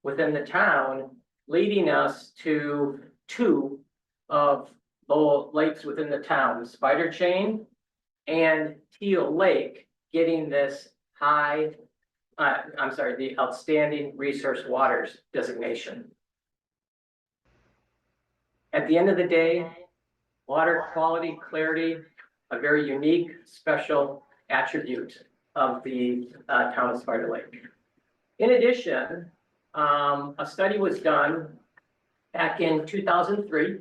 within the town, leading us to two of the lakes within the town, Spider Chain and Teal Lake, getting this the Outstanding Resource Waters designation. At the end of the day, water quality, clarity, a very unique, special attribute of the town of Spider Lake. In addition, a study was done back in 2003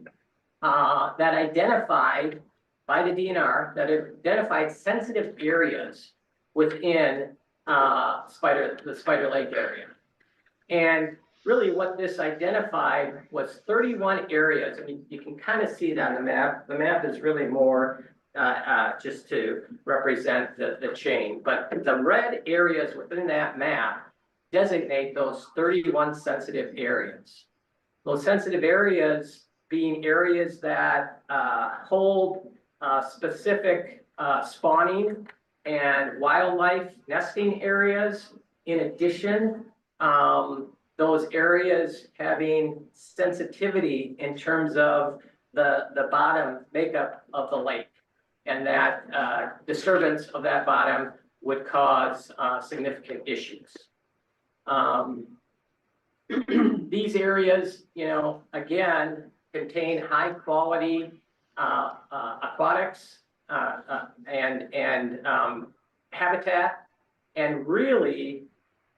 that identified by the DNR, that identified sensitive areas within the Spider Lake area. And really what this identified was 31 areas. I mean, you can kind of see it on the map. The map is really more just to represent the chain, but the red areas within that map designate those 31 sensitive areas. Those sensitive areas being areas that hold specific spawning and wildlife nesting areas. In addition, those areas having sensitivity in terms of the bottom makeup of the lake, and that disturbance of that bottom would cause significant issues. These areas, again, contain high quality aquatics and habitat, and really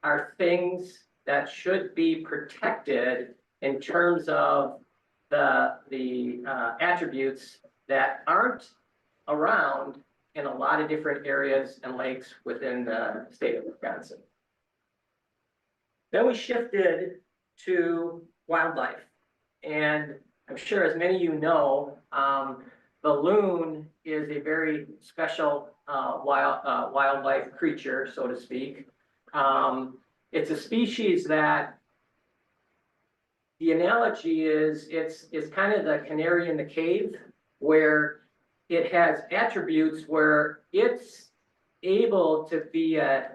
are things that should be protected in terms of the attributes that aren't around in a lot of different areas and lakes within the state of Wisconsin. Then we shifted to wildlife, and I'm sure as many of you know, the loon is a very special wildlife creature, so to speak. It's a species that the analogy is it's kind of the canary in the cave, where it has attributes where it's able to be a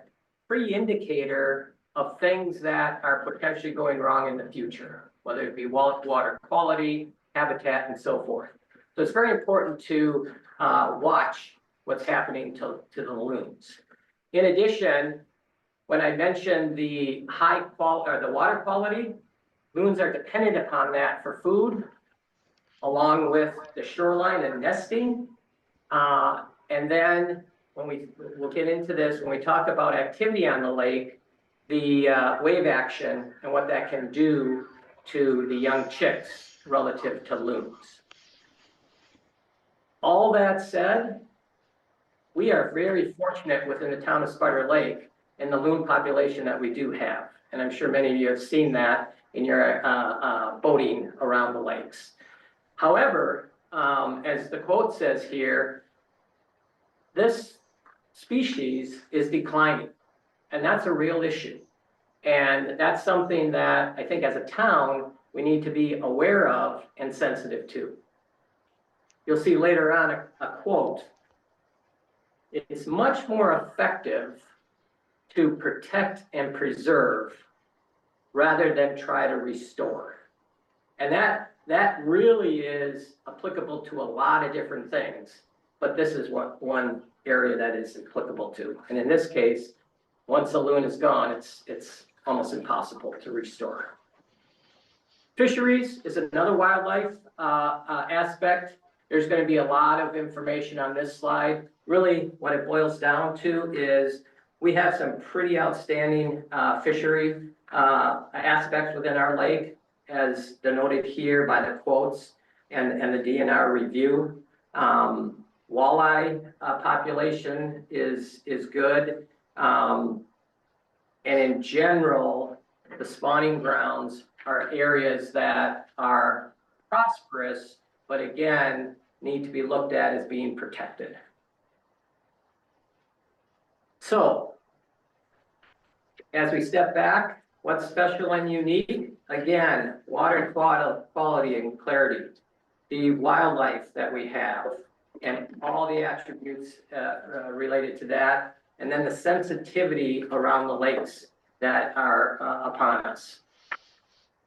pre-indicator of things that are potentially going wrong in the future, whether it be water quality, habitat, and so forth. So it's very important to watch what's happening to the loons. In addition, when I mentioned the high quality or the water quality, loons are dependent upon that for food, along with the shoreline and nesting. And then we'll get into this, when we talk about activity on the lake, the wave action and what that can do to the young chicks relative to loons. All that said, we are very fortunate within the town of Spider Lake in the loon population that we do have. And I'm sure many of you have seen that in your boating around the lakes. However, as the quote says here, this species is declining, and that's a real issue. And that's something that I think as a town, we need to be aware of and sensitive to. You'll see later on a quote. It's much more effective to protect and preserve rather than try to restore. And that really is applicable to a lot of different things, but this is one area that is applicable to. And in this case, once a loon is gone, it's almost impossible to restore. Fisheries is another wildlife aspect. There's going to be a lot of information on this slide. Really, what it boils down to is we have some pretty outstanding fishery aspects within our lake, as denoted here by the quotes and the DNR review. Walleye population is good. And in general, the spawning grounds are areas that are prosperous, but again, need to be looked at as being protected. So, as we step back, what's special and unique? Again, water quality and clarity, the wildlife that we have, and all the attributes related to that, and then the sensitivity around the lakes that are upon us.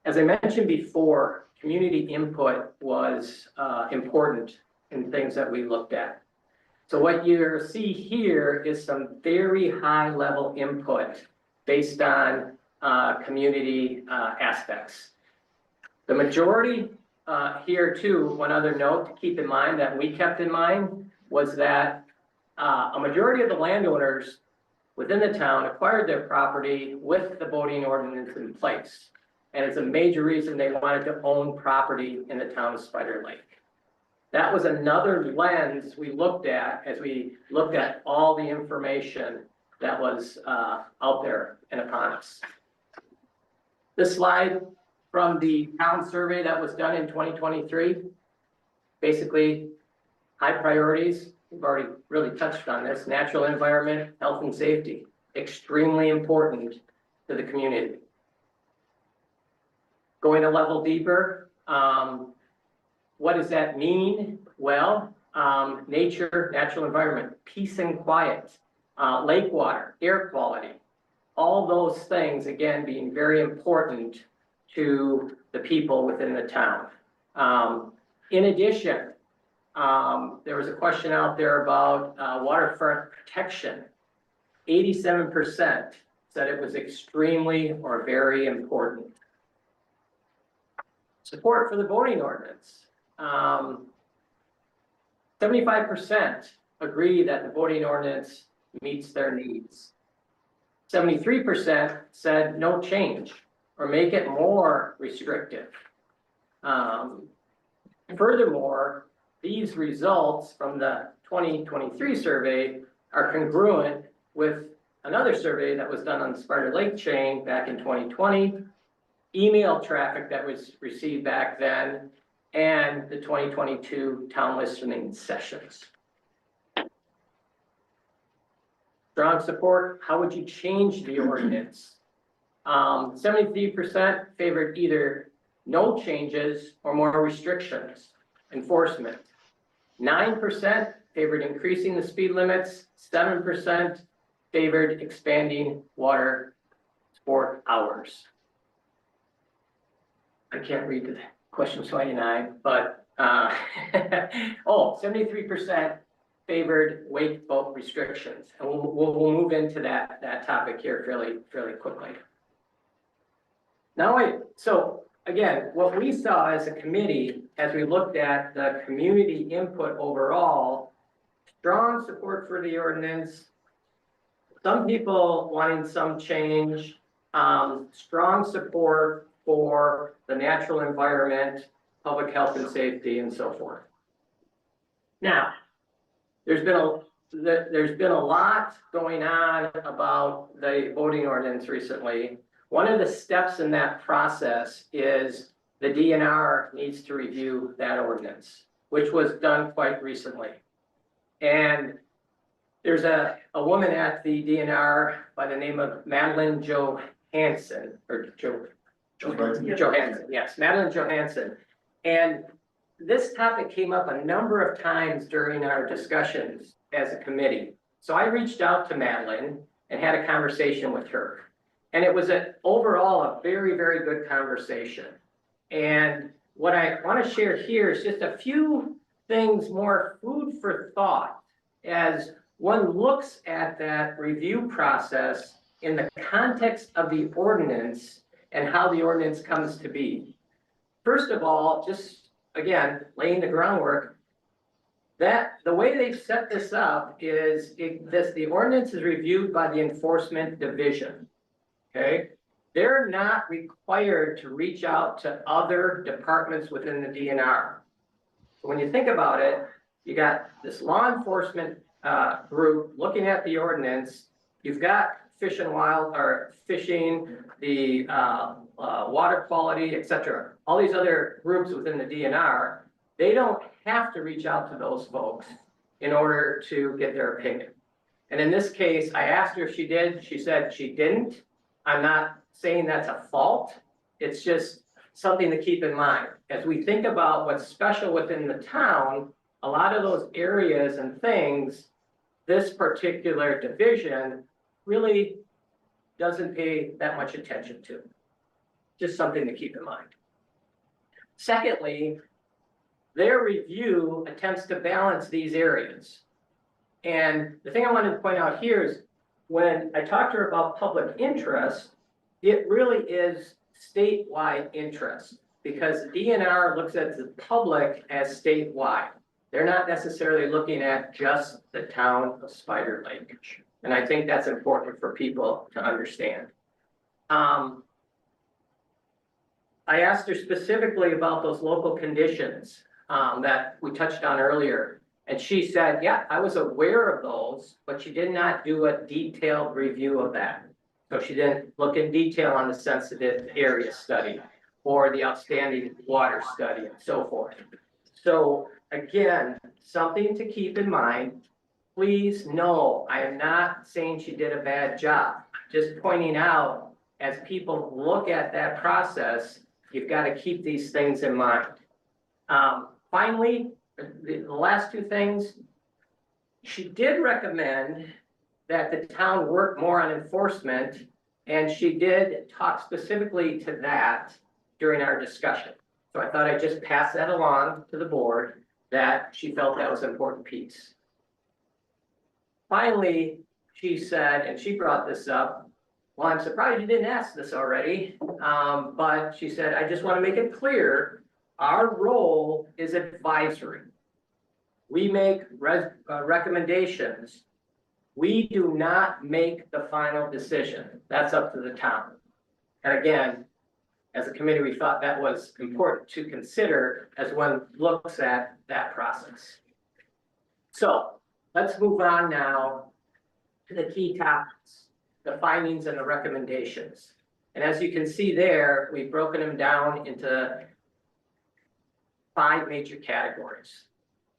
As I mentioned before, community input was important in things that we looked at. So what you see here is some very high level input based on community aspects. The majority here too, one other note to keep in mind that we kept in mind was that a majority of the landowners within the town acquired their property with the boating ordinance in place. And it's a major reason they wanted to own property in the town of Spider Lake. That was another lens we looked at as we looked at all the information that was out there and upon us. This slide from the town survey that was done in 2023, basically high priorities. We've already really touched on this. Natural environment, health and safety, extremely important to the community. Going a level deeper, what does that mean? Well, nature, natural environment, peace and quiet, lake water, air quality, all those things, again, being very important to the people within the town. In addition, there was a question out there about waterfront protection. 87% said it was extremely or very important. Support for the voting ordinance. 75% agree that the voting ordinance meets their needs. 73% said no change or make it more restrictive. Furthermore, these results from the 2023 survey are congruent with another survey that was done on the Spider Lake chain back in 2020, email traffic that was received back then, and the 2022 town listening sessions. Strong support, how would you change the ordinance? 73% favored either no changes or more restrictions, enforcement. 9% favored increasing the speed limits, 7% favored expanding water sport hours. I can't read the question 29, but 73% favored wake boat restrictions, and we'll move into that topic here fairly quickly. Now, so again, what we saw as a committee, as we looked at the community input overall, strong support for the ordinance, some people wanting some change, strong support for the natural environment, public health and safety, and so forth. Now, there's been a lot going on about the voting ordinance recently. One of the steps in that process is the DNR needs to review that ordinance, which was done quite recently. And there's a woman at the DNR by the name of Madeline Johansson, or Johansson, yes, Madeline Johansson. And this topic came up a number of times during our discussions as a committee. So I reached out to Madeline and had a conversation with her. And it was overall a very, very good conversation. And what I want to share here is just a few things, more food for thought, as one looks at that review process in the context of the ordinance and how the ordinance comes to be. First of all, just again, laying the groundwork, that the way they've set this up is the ordinance is reviewed by the enforcement division. Okay, they're not required to reach out to other departments within the DNR. So when you think about it, you got this law enforcement group looking at the ordinance. You've got fish and wild, or fishing, the water quality, etc. All these other groups within the DNR, they don't have to reach out to those folks in order to get their opinion. And in this case, I asked her if she did. She said she didn't. I'm not saying that's a fault. It's just something to keep in mind. As we think about what's special within the town, a lot of those areas and things, this particular division really doesn't pay that much attention to. just something to keep in mind. Secondly, their review attempts to balance these areas. And the thing I wanted to point out here is when I talked to her about public interest, it really is statewide interest because the DNR looks at the public as statewide. They're not necessarily looking at just the town of Spider Lake. And I think that's important for people to understand. I asked her specifically about those local conditions that we touched on earlier. And she said, yeah, I was aware of those, but she did not do a detailed review of that. So she didn't look in detail on the sensitive area study or the outstanding water study and so forth. So again, something to keep in mind. Please know, I am not saying she did a bad job. Just pointing out, as people look at that process, you've got to keep these things in mind. Finally, the last two things, she did recommend that the town work more on enforcement, and she did talk specifically to that during our discussion. So I thought I'd just pass that along to the board, that she felt that was an important piece. Finally, she said, and she brought this up, well, I'm surprised you didn't ask this already, but she said, I just want to make it clear, our role is advisory. We make recommendations. We do not make the final decision. That's up to the town. And again, as a committee, we thought that was important to consider as one looks at that process. So let's move on now to the key topics, the findings and the recommendations. And as you can see there, we've broken them down into 5 major categories.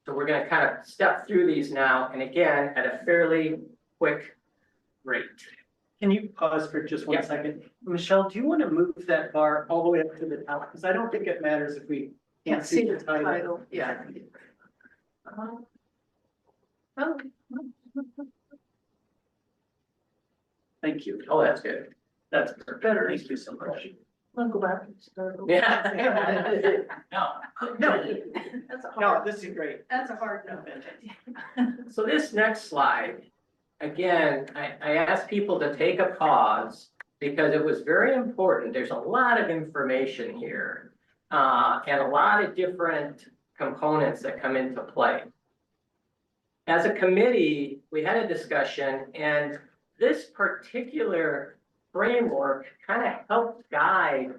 So we're going to kind of step through these now, and again, at a fairly quick rate. Can you pause for just one Yeah. second? Michelle, do you want to move that bar all the way up to the top? Because I don't think it matters if we can't see the title. Yeah. Thank you. Oh, that's good. That's better. Thank you so much. Wanna go back and start over? Yeah. No, That's a no, hard, this is great. that's a hard no. So this next slide, again, I asked people to take a pause because it was very important. There's a lot of information here and a lot of different components that come into play. As a committee, we had a discussion, and this particular framework kind of helped guide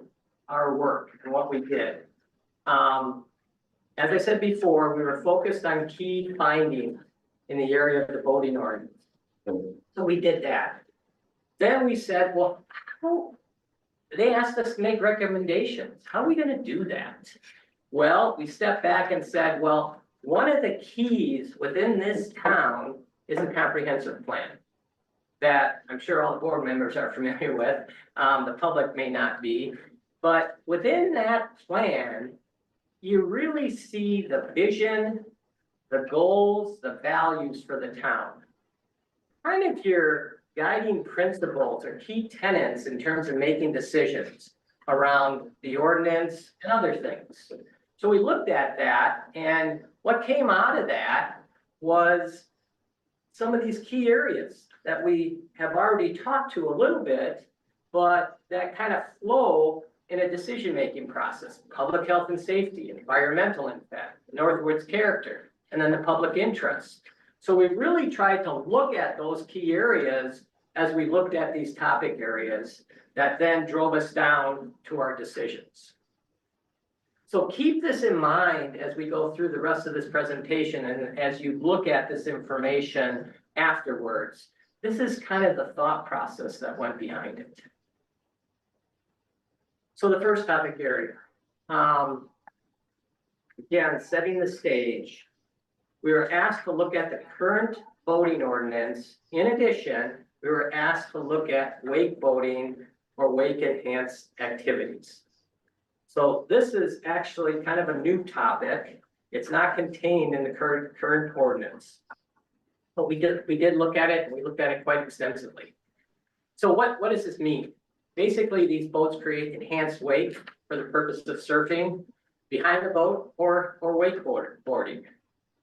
our work and what we did. As I said before, we were focused on key findings in the area of the voting ordinance. So we did that. Then we said, well, they asked us to make recommendations. How are we going to do that? Well, we stepped back and said, well, one of the keys within this town is a comprehensive plan that I'm sure all the board members are familiar with. The public may not be, but within that plan, you really see the vision, the goals, the values for the town. Kind of your guiding principles or key tenets in terms of making decisions around the ordinance and other things. So we looked at that, and what came out of that was some of these key areas that we have already talked to a little bit, but that kind of flow in a decision-making process: public health and safety, environmental impact, Northwood's character, and then the public interest. So we really tried to look at those key areas as we looked at these topic areas that then drove us down to our decisions. So keep this in mind as we go through the rest of this presentation and as you look at this information afterwards. This is kind of the thought process that went behind it. So the first topic area, again, setting the stage. We were asked to look at the current voting ordinance. In addition, we were asked to look at wake boating or wake enhanced activities. So this is actually kind of a new topic. It's not contained in the current ordinance. But we did look at it, and we looked at it quite extensively. So what does this mean? Basically, these boats create enhanced wake for the purpose of surfing behind the boat or wakeboarding.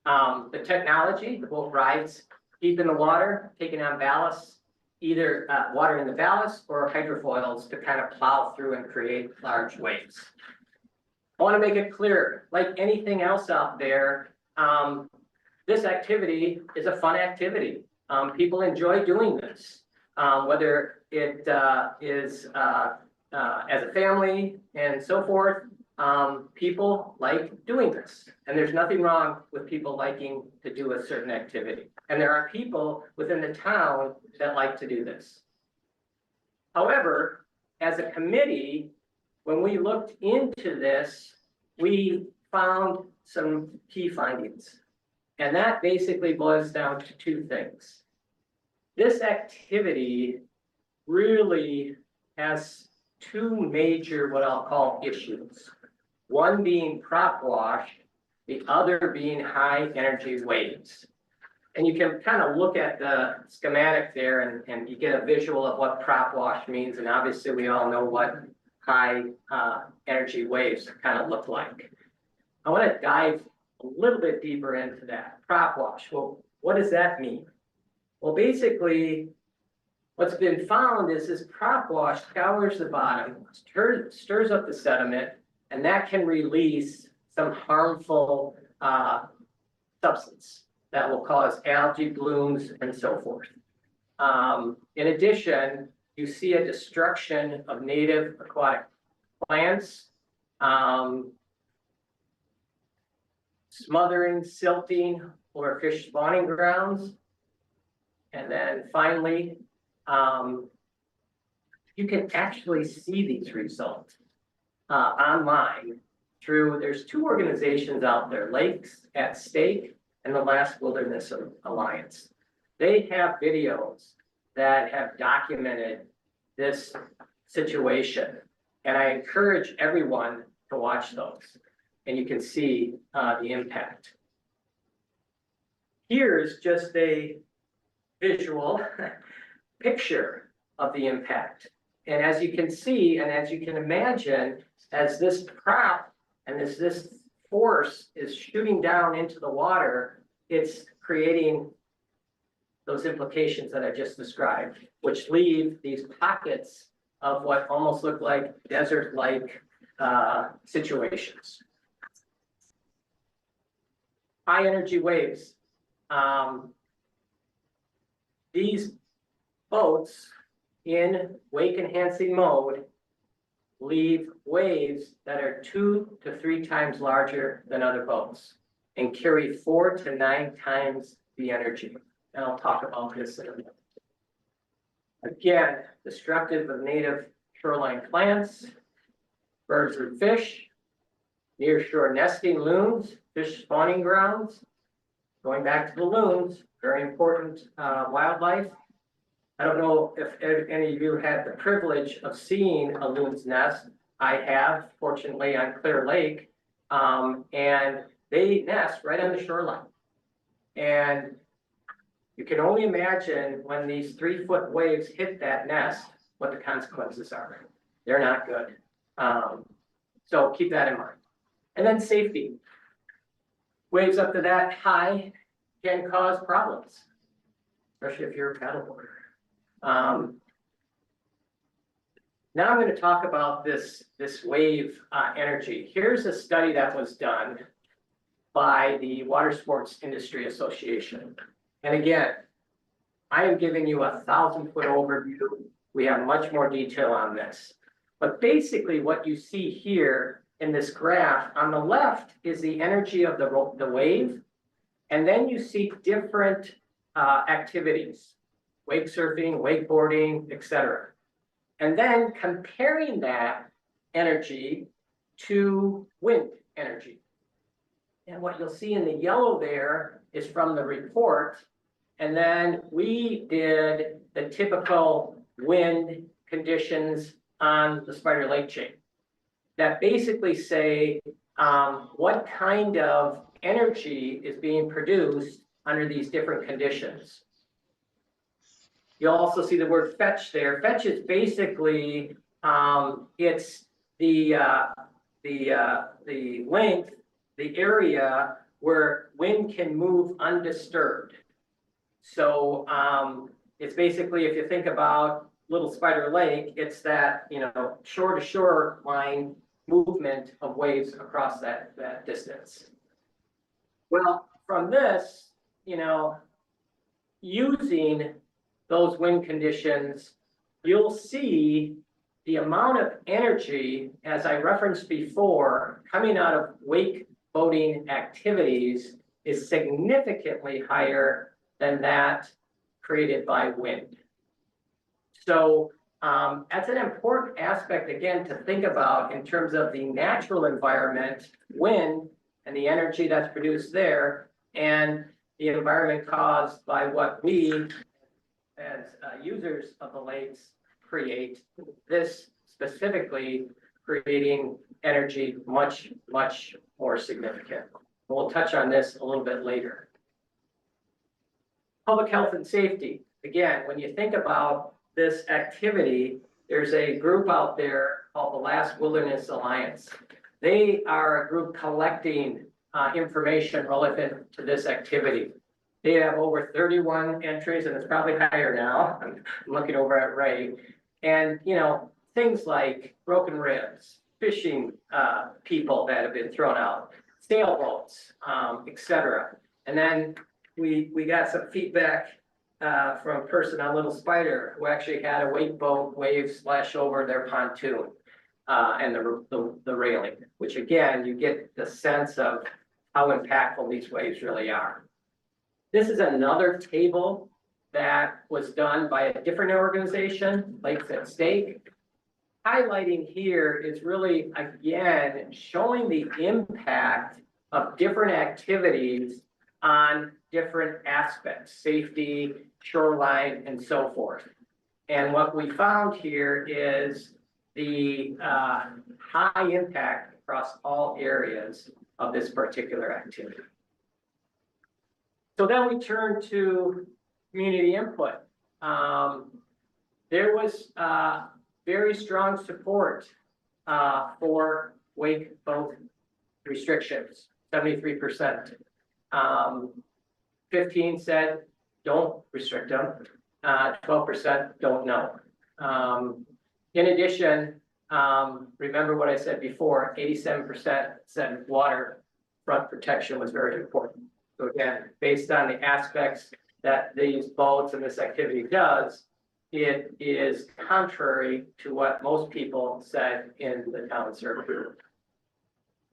The technology, the boat rides deep in the water, taking on ballast, either water in the ballast or hydrofoils to kind of plow through and create large waves. I want to make it clear, like anything else out there, this activity is a fun activity. People enjoy doing this, whether it is as a family and so forth. People like doing this, and there's nothing wrong with people liking to do a certain activity. And there are people within the town that like to do this. However, as a committee, when we looked into this, we found some key findings. And that basically boils down to two things. This activity really has two major, what I'll call, issues. One being prop wash, the other being high energy waves. And you can kind of look at the schematic there and you get a visual of what prop wash means. And obviously we all know what high energy waves kind of look like. I want to dive a little bit deeper into that. Prop wash, well, what does that mean? Well, basically, what's been found is this prop wash scours the bottom, stirs up the sediment, and that can release some harmful substance that will cause algae blooms and so forth. In addition, you see a destruction of native aquatic plants, smothering, silting, or fish spawning grounds. And then finally, you can actually see these results online through, there's two organizations out there, Lakes at Stake and the Last Wilderness Alliance. They have videos that have documented this situation. And I encourage everyone to watch those, and you can see the impact. Here's just a visual picture of the impact. And as you can see, and as you can imagine, as this prop and this force is shooting down into the water, it's creating those implications that I just described, which leave these pockets of what almost look like desert-like situations. High energy waves. These boats in wake enhancing mode leave waves that are 2 to 3 times larger than other boats and carry 4 to 9 times the energy. And I'll talk about this in a minute. Again, destructive of native shoreline plants, birds and fish, near shore nesting loons, fish spawning grounds. Going back to the loons, very important wildlife. I don't know if any of you had the privilege of seeing a loon's nest. I have, fortunately, on Clear Lake, and they nest right on the shoreline. And you can only imagine when these 3-foot waves hit that nest, what the consequences are. They're not good. So keep that in mind. And then safety. Waves up to that high can cause problems, especially if you're a paddleboarder. Now I'm going to talk about this wave energy. Here's a study that was done by the Water Sports Industry Association. And again, I am giving you a 1,000-foot overview. We have much more detail on this. But basically what you see here in this graph, on the left is the energy of the wave. And then you see different activities, wake surfing, wakeboarding, etc. And then comparing that energy to wind energy. And what you'll see in the yellow there is from the report. And then we did the typical wind conditions on the Spider Lake chain that basically say what kind of energy is being produced under these different conditions. You'll also see the word fetch there. Fetch is basically It's the length, the area where wind can move undisturbed. So, it's basically, if you think about Little Spider Lake, it's that, shore to shore line movement of waves across that distance. Well, from this, using those wind conditions, you'll see the amount of energy, as I referenced before, coming out of wake boating activities is significantly higher than that created by wind. So that's an important aspect, again, to think about in terms of the natural environment, wind, and the energy that's produced there, and the environment caused by what we, as users of the lakes, create. This specifically creating energy much, much more significant. We'll touch on this a little bit later. Public health and safety. Again, when you think about this activity, there's a group out there called the Last Wilderness Alliance. They are a group collecting information relevant to this activity. They have over 31 entries, and it's probably higher now. I'm looking over at Ray. And, things like broken ribs, fishing people that have been thrown out, sailboats, etc. And then we got some feedback from a person on Little Spider who actually had a wake boat wave splash over their pontoon and the railing, which again, you get the sense of how impactful these waves really are. This is another table that was done by a different organization, Lakes at Stake. Highlighting here is really, again, showing the impact of different activities on different aspects, safety, shoreline, and so forth. And what we found here is the high impact across all areas of this particular activity. So then we turn to community input. There was very strong support for wake boat restrictions, 73%. 15 said, don't restrict them. 12% don't know. In addition, remember what I said before, 87% said waterfront protection was very important. So again, based on the aspects that these boats and this activity does, it is contrary to what most people said in the town survey.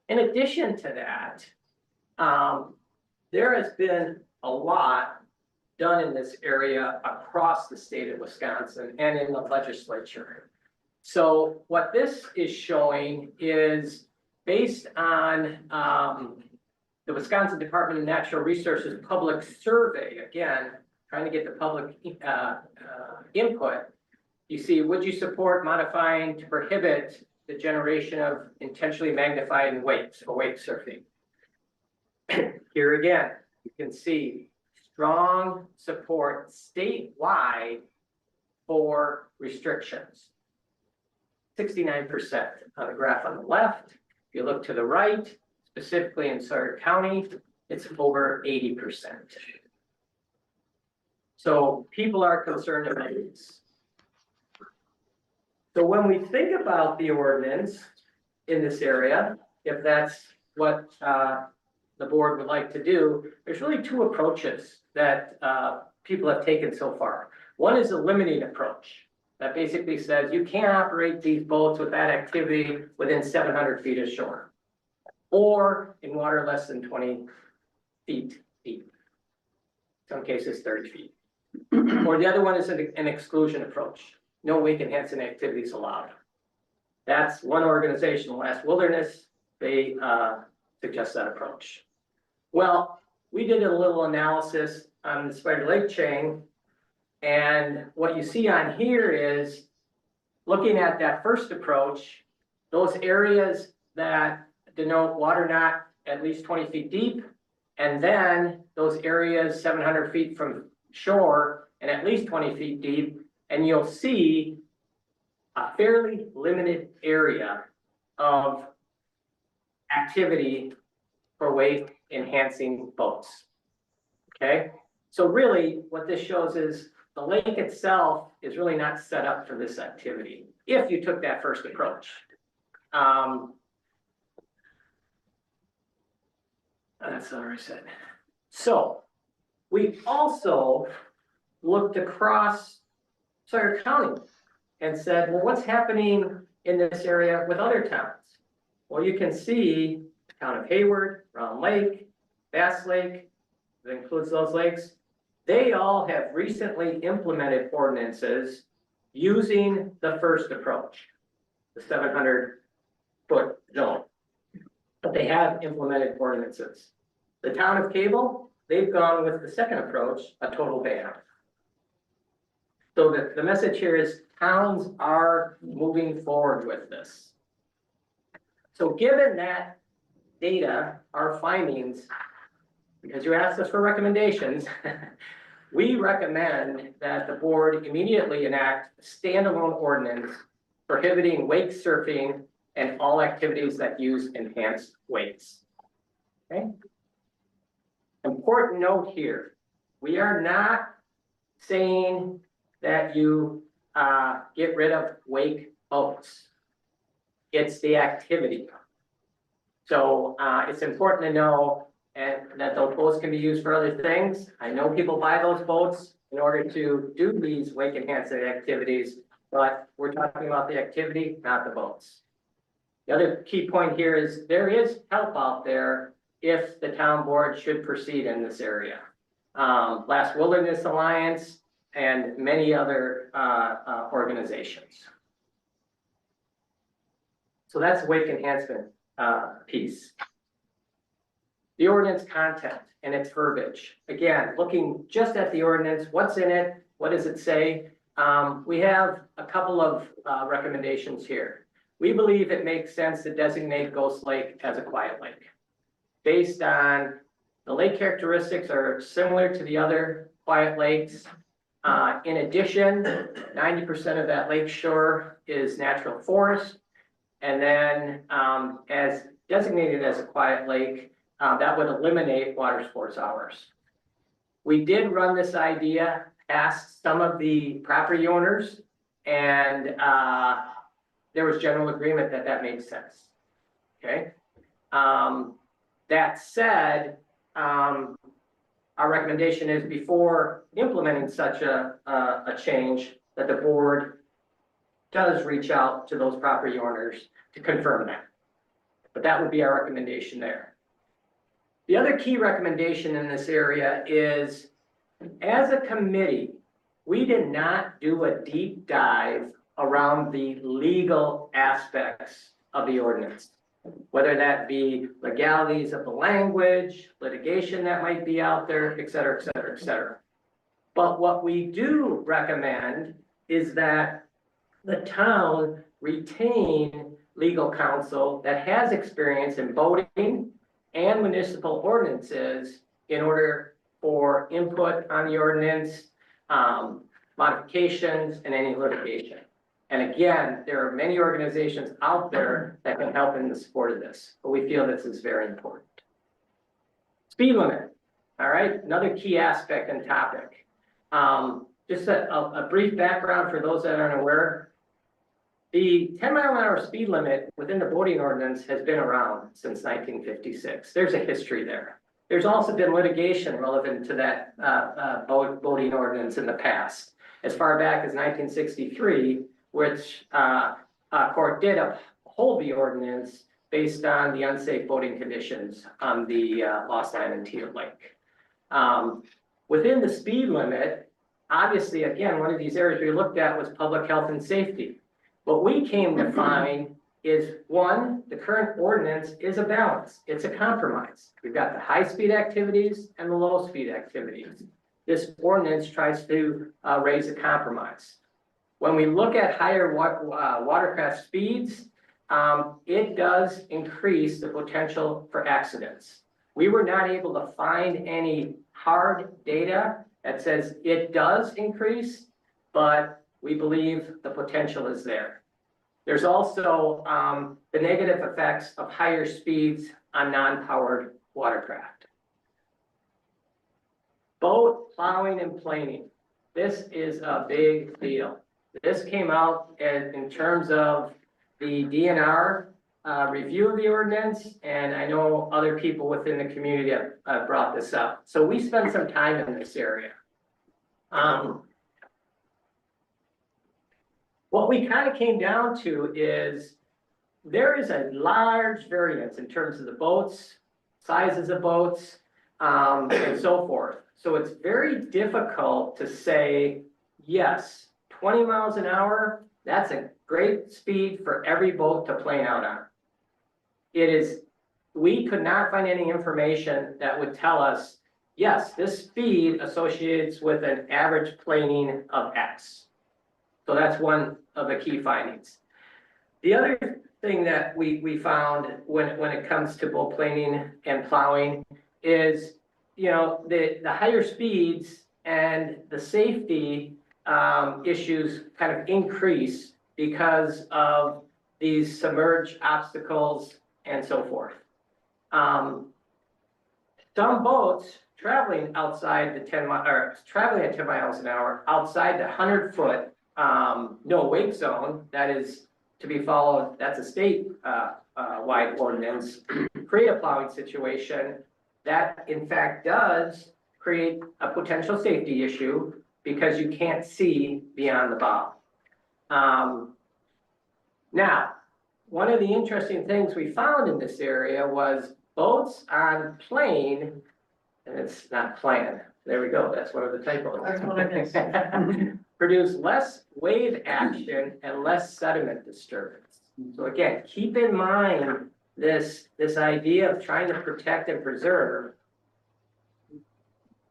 In addition to that, there has been a lot done in this area across the state of Wisconsin and in the legislature. So what this is showing is based on the Wisconsin Department of Natural Resources public survey, again, trying to get the public input. You see, would you support modifying to prohibit the generation of intentionally magnified wakes or wake surfing? Here again, you can see strong support statewide for restrictions. 69% on the graph on the left. If you look to the right, specifically in Sawyer County, it's over 80%. So people are concerned about this. So when we think about the ordinance in this area, if that's what the board would like to do, there's really two approaches that people have taken so far. One is a limiting approach that basically says you can't operate these boats with that activity within 700 feet of shore or in water less than 20 feet deep. In some cases, 30 feet. Or the other one is an exclusion approach. No wake enhancing activities allowed. That's one organization, Last Wilderness. They suggest that approach. Well, we did a little analysis on the Spider Lake chain. And what you see on here is looking at that first approach, those areas that denote water not at least 20 feet deep, and then those areas 700 feet from shore and at least 20 feet deep, and you'll see a fairly limited area of activity for wake enhancing boats. Okay, so really what this shows is the lake itself is really not set up for this activity if you took that first approach. That's what I said. So we also looked across Sawyer County and said, well, what's happening in this area with other towns? Well, you can see the town of Hayward, Round Lake, Bass Lake, that includes those lakes. They all have recently implemented ordinances using the first approach, the 700-foot zone. But they have implemented ordinances. The town of Cable, they've gone with the second approach, a total ban. So the message here is towns are moving forward with this. So given that data, our findings, because you asked us for recommendations, we recommend that the board immediately enact a standalone ordinance prohibiting wake surfing and all activities that use enhanced wakes. Okay? Important note here, we are not saying that you get rid of wake boats. It's the activity. So it's important to know that those boats can be used for other things. I know people buy those boats in order to do these wake enhancing activities, but we're talking about the activity, not the boats. The other key point here is there is help out there if the town board should proceed in this area. Last Wilderness Alliance and many other organizations. So that's wake enhancement piece. The ordinance content and its verbiage. Again, looking just at the ordinance, what's in it? What does it say? We have a couple of recommendations here. We believe it makes sense to designate Ghost Lake as a quiet lake. Based on the lake characteristics are similar to the other quiet lakes. In addition, 90% of that lake shore is natural forest. And then as designated as a quiet lake, that would eliminate water sports hours. We did run this idea past some of the property owners, and there was general agreement that that made sense. Okay. That said, our recommendation is before implementing such a change that the board does reach out to those property owners to confirm that. But that would be our recommendation there. The other key recommendation in this area is, as a committee, we did not do a deep dive around the legal aspects of the ordinance, whether that be legalities of the language, litigation that might be out there, et cetera, et cetera, et cetera. But what we do recommend is that the town retain legal counsel that has experience in boating and municipal ordinances in order for input on the ordinance, modifications, and any litigation. And again, there are many organizations out there that can help in the support of this, but we feel this is very important. Speed limit, all right, another key aspect and topic. Just a brief background for those that aren't aware. The 10-mile-an-hour speed limit within the boating ordinance has been around since 1956. There's a history there. There's also been litigation relevant to that boating ordinance in the past, as far back as 1963, which court did uphold the ordinance based on the unsafe boating conditions on the Lost Island Teal Lake. Within the speed limit, obviously, again, one of these areas we looked at was public health and safety. What we came to find is, one, the current ordinance is a balance. It's a compromise. We've got the high-speed activities and the low-speed activities. This ordinance tries to raise a compromise. When we look at higher watercraft speeds, it does increase the potential for accidents. We were not able to find any hard data that says it does increase, but we believe the potential is there. There's also the negative effects of higher speeds on non-powered watercraft. Boat plowing and planing. This is a big deal. This came out in terms of the DNR review of the ordinance, and I know other people within the community have brought this up. So we spent some time in this area. What we kind of came down to is there is a large variance in terms of the boats, sizes of boats, and so forth. So it's very difficult to say, yes, 20 miles an hour, that's a great speed for every boat to plane out on. We could not find any information that would tell us, yes, this speed associates with an average planing of X. So that's one of the key findings. The other thing that we found when it comes to boat planing and plowing is, the higher speeds and the safety issues kind of increase because of these submerged obstacles and so forth. Some boats traveling outside the 10 mile, or traveling at 10 miles an hour outside the 100-foot no wake zone, that is to be followed, that's a state wide ordinance, create a plowing situation that in fact does create a potential safety issue because you can't see beyond the bow. Now, one of the interesting things we found in this area was boats on plane, and it's not plan, there we go, that's one of the typos. That's what it is. Produce less wave action and less sediment disturbance. So again, keep in mind this idea of trying to protect and preserve.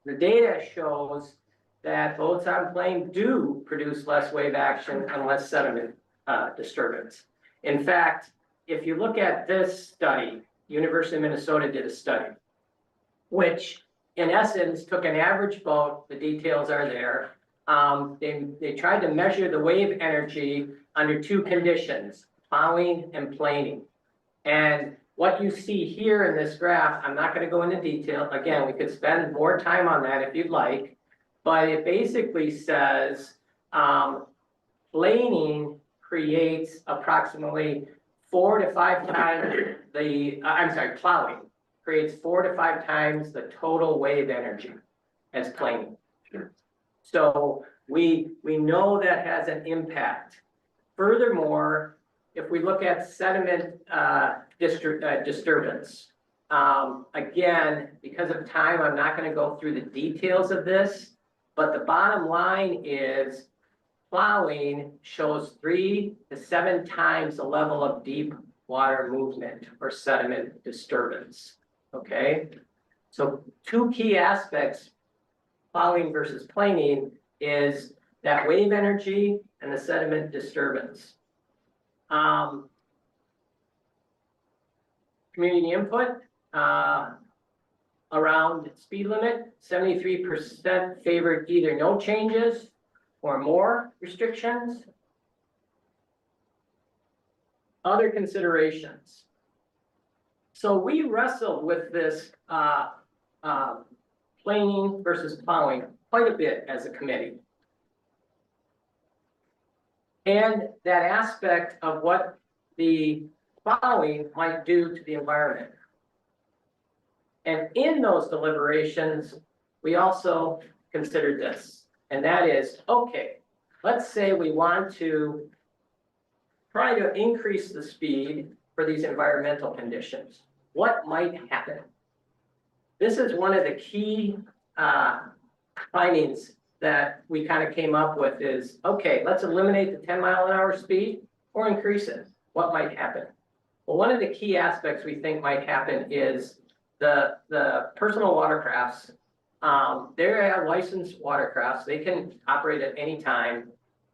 The data shows that boats on plane do produce less wave action and less sediment disturbance. In fact, if you look at this study, University of Minnesota did a study, which in essence took an average boat, the details are there. They tried to measure the wave energy under two conditions, plowing and planing. And what you see here in this graph, I'm not going to go into detail. Again, we could spend more time on that if you'd like, but it basically says planing creates approximately 4 to 5 times plowing creates 4 to 5 times the total wave energy as planing. Sure. So we know that has an impact. Furthermore, if we look at sediment disturbance, again, because of time, I'm not going to go through the details of this, but the bottom line is plowing shows 3 to 7 times the level of deep water movement or sediment disturbance. Okay, so two key aspects, plowing versus planing, is that wave energy and the sediment disturbance. Community input around speed limit, 73% favored either no changes or more restrictions. Other considerations. So we wrestled with this planing versus plowing quite a bit as a committee. And that aspect of what the plowing might do to the environment. And in those deliberations, we also considered this, and that is, okay, let's say we want to try to increase the speed for these environmental conditions. What might happen? This is one of the key findings that we kind of came up with is, okay, let's eliminate the 10-mile-an-hour speed or increase it. What might happen? Well, one of the key aspects we think might happen is the personal watercrafts. They're licensed watercrafts. They can operate at any time.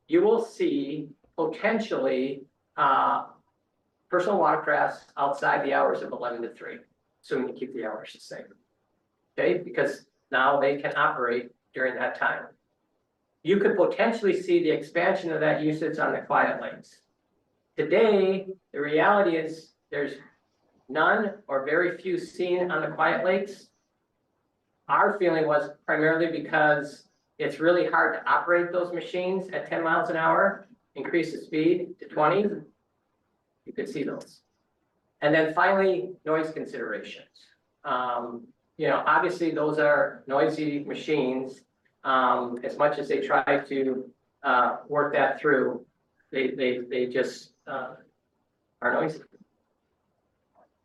You will see potentially personal watercrafts outside the hours of 11 to 3, assuming you keep the hours the same. Okay, because now they can operate during that time. You could potentially see the expansion of that usage on the quiet lanes. Today, the reality is there's none or very few seen on the quiet lakes. Our feeling was primarily because it's really hard to operate those machines at 10 miles an hour, increase the speed to 20. You could see those. And then finally, noise considerations. Obviously those are noisy machines. As much as they try to work that through, they just are noisy.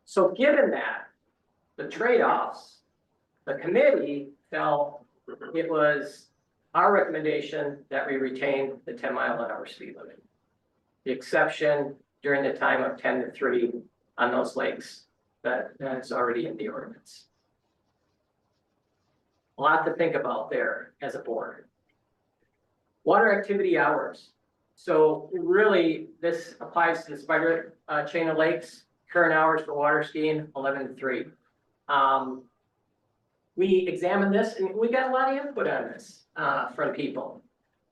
So given that, the trade-offs, the committee felt it was our recommendation that we retain the 10-mile-an-hour speed limit. The exception during the time of 10 to 3 on those lakes that's already in the ordinance. A lot to think about there as a board. Water activity hours. So really, this applies to the Spider chain of lakes. Current hours for water skiing, 11 to 3. We examined this and we got a lot of input on this from people.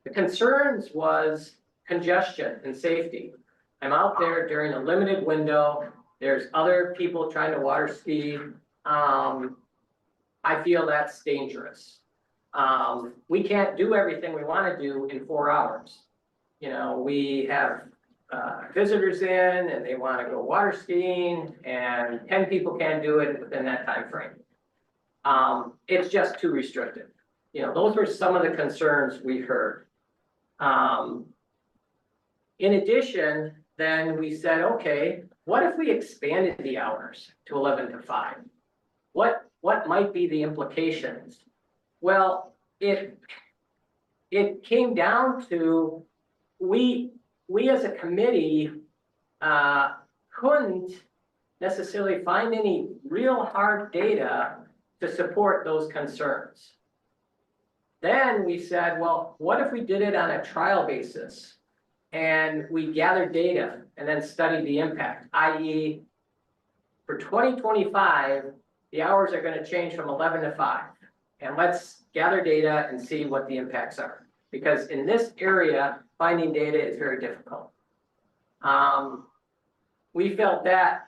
The concerns was congestion and safety. I'm out there during a limited window. There's other people trying to water ski. I feel that's dangerous. We can't do everything we want to do in 4 hours. We have visitors in and they want to go water skiing and 10 people can't do it within that time frame. It's just too restrictive. Those were some of the concerns we heard. In addition, then we said, okay, what if we expanded the hours to 11 to 5? What might be the implications? Well, it came down to we as a committee couldn't necessarily find any real hard data to support those concerns. Then we said, well, what if we did it on a trial basis and we gathered data and then studied the impact, i.e. for 2025, the hours are going to change from 11 to 5. And let's gather data and see what the impacts are. Because in this area, finding data is very difficult. We felt that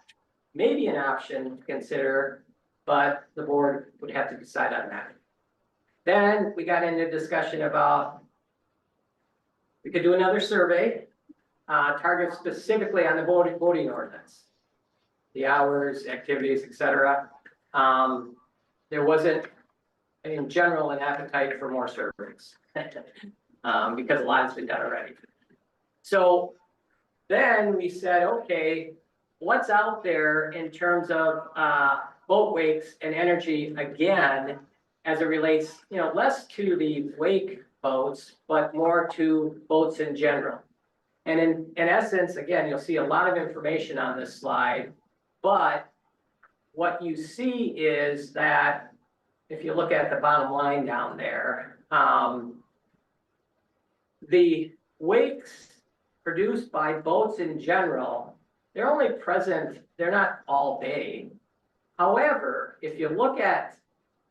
may be an option to consider, but the board would have to decide on that. Then we got into discussion about we could do another survey, target specifically on the voting ordinance, the hours, activities, etc. There wasn't, in general, an appetite for more surveys because a lot has been done already. So then we said, okay, what's out there in terms of boat wakes and energy again, as it relates, less to the wake boats, but more to boats in general. And in essence, again, you'll see a lot of information on this slide, but what you see is that if you look at the bottom line down there, the wakes produced by boats in general, they're only present, they're not all day. However, if you look at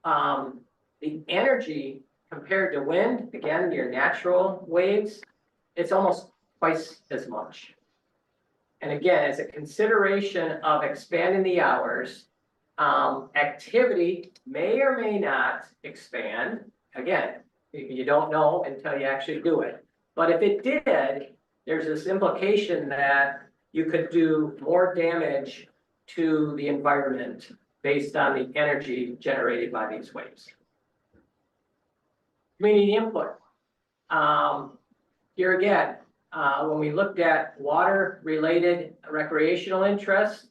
the energy compared to wind, again, your natural waves, it's almost twice as much. And again, as a consideration of expanding the hours, activity may or may not expand. Again, you don't know until you actually do it. But if it did, there's this implication that you could do more damage to the environment based on the energy generated by these waves. Community input. Here again, when we looked at water-related recreational interests,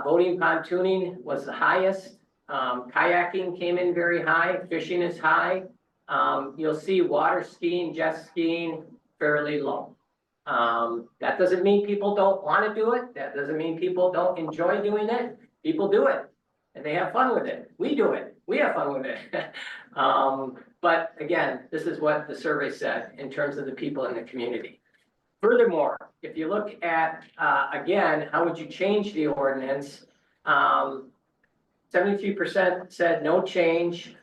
boating, pontooning was the highest. Kayaking came in very high. Fishing is high. You'll see water skiing, jet skiing, fairly low. That doesn't mean people don't want to do it. That doesn't mean people don't enjoy doing it. People do it, and they have fun with it. We do it. We have fun with it. But again, this is what the survey said in terms of the people in the community. Furthermore, if you look at, again, how would you change the ordinance? 73% said no change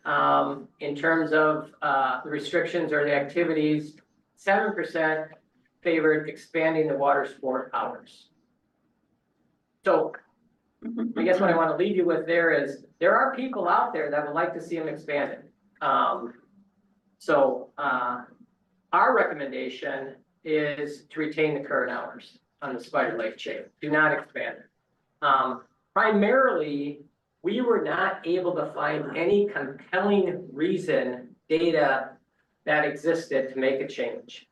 in terms of the restrictions or the activities. 7% favored expanding the water sport hours. So I guess what I want to leave you with there is, there are people out there that would like to see them expanded. Our recommendation is to retain the current hours on the Spider Lake chain. Do not expand it. Primarily, we were not able to find any compelling reason, data that existed to make a change.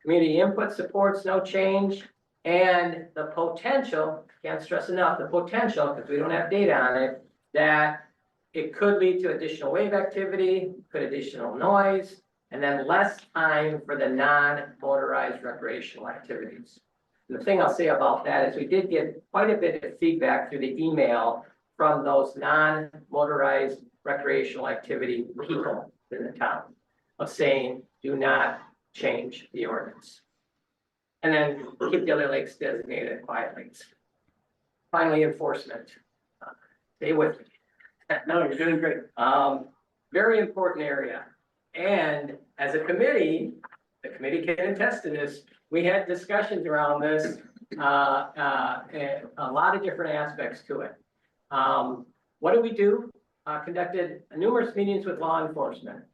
Community input supports no change, and the potential, can't stress enough, the potential, because we don't have data on it, that it could lead to additional wave activity, could additional noise, and then less time for the non-motorized recreational activities. And the thing I'll say about that is we did get quite a bit of feedback through the email from those non-motorized recreational activity people in the town of saying, do not change the ordinance. And then keep the other lakes designated quiet lakes. Finally, enforcement. Stay with me. No, you're doing great. Very important area. And as a committee, the committee can attest to this, we had discussions around this, and a lot of different aspects to it. What did we do? Conducted numerous meetings with law enforcement.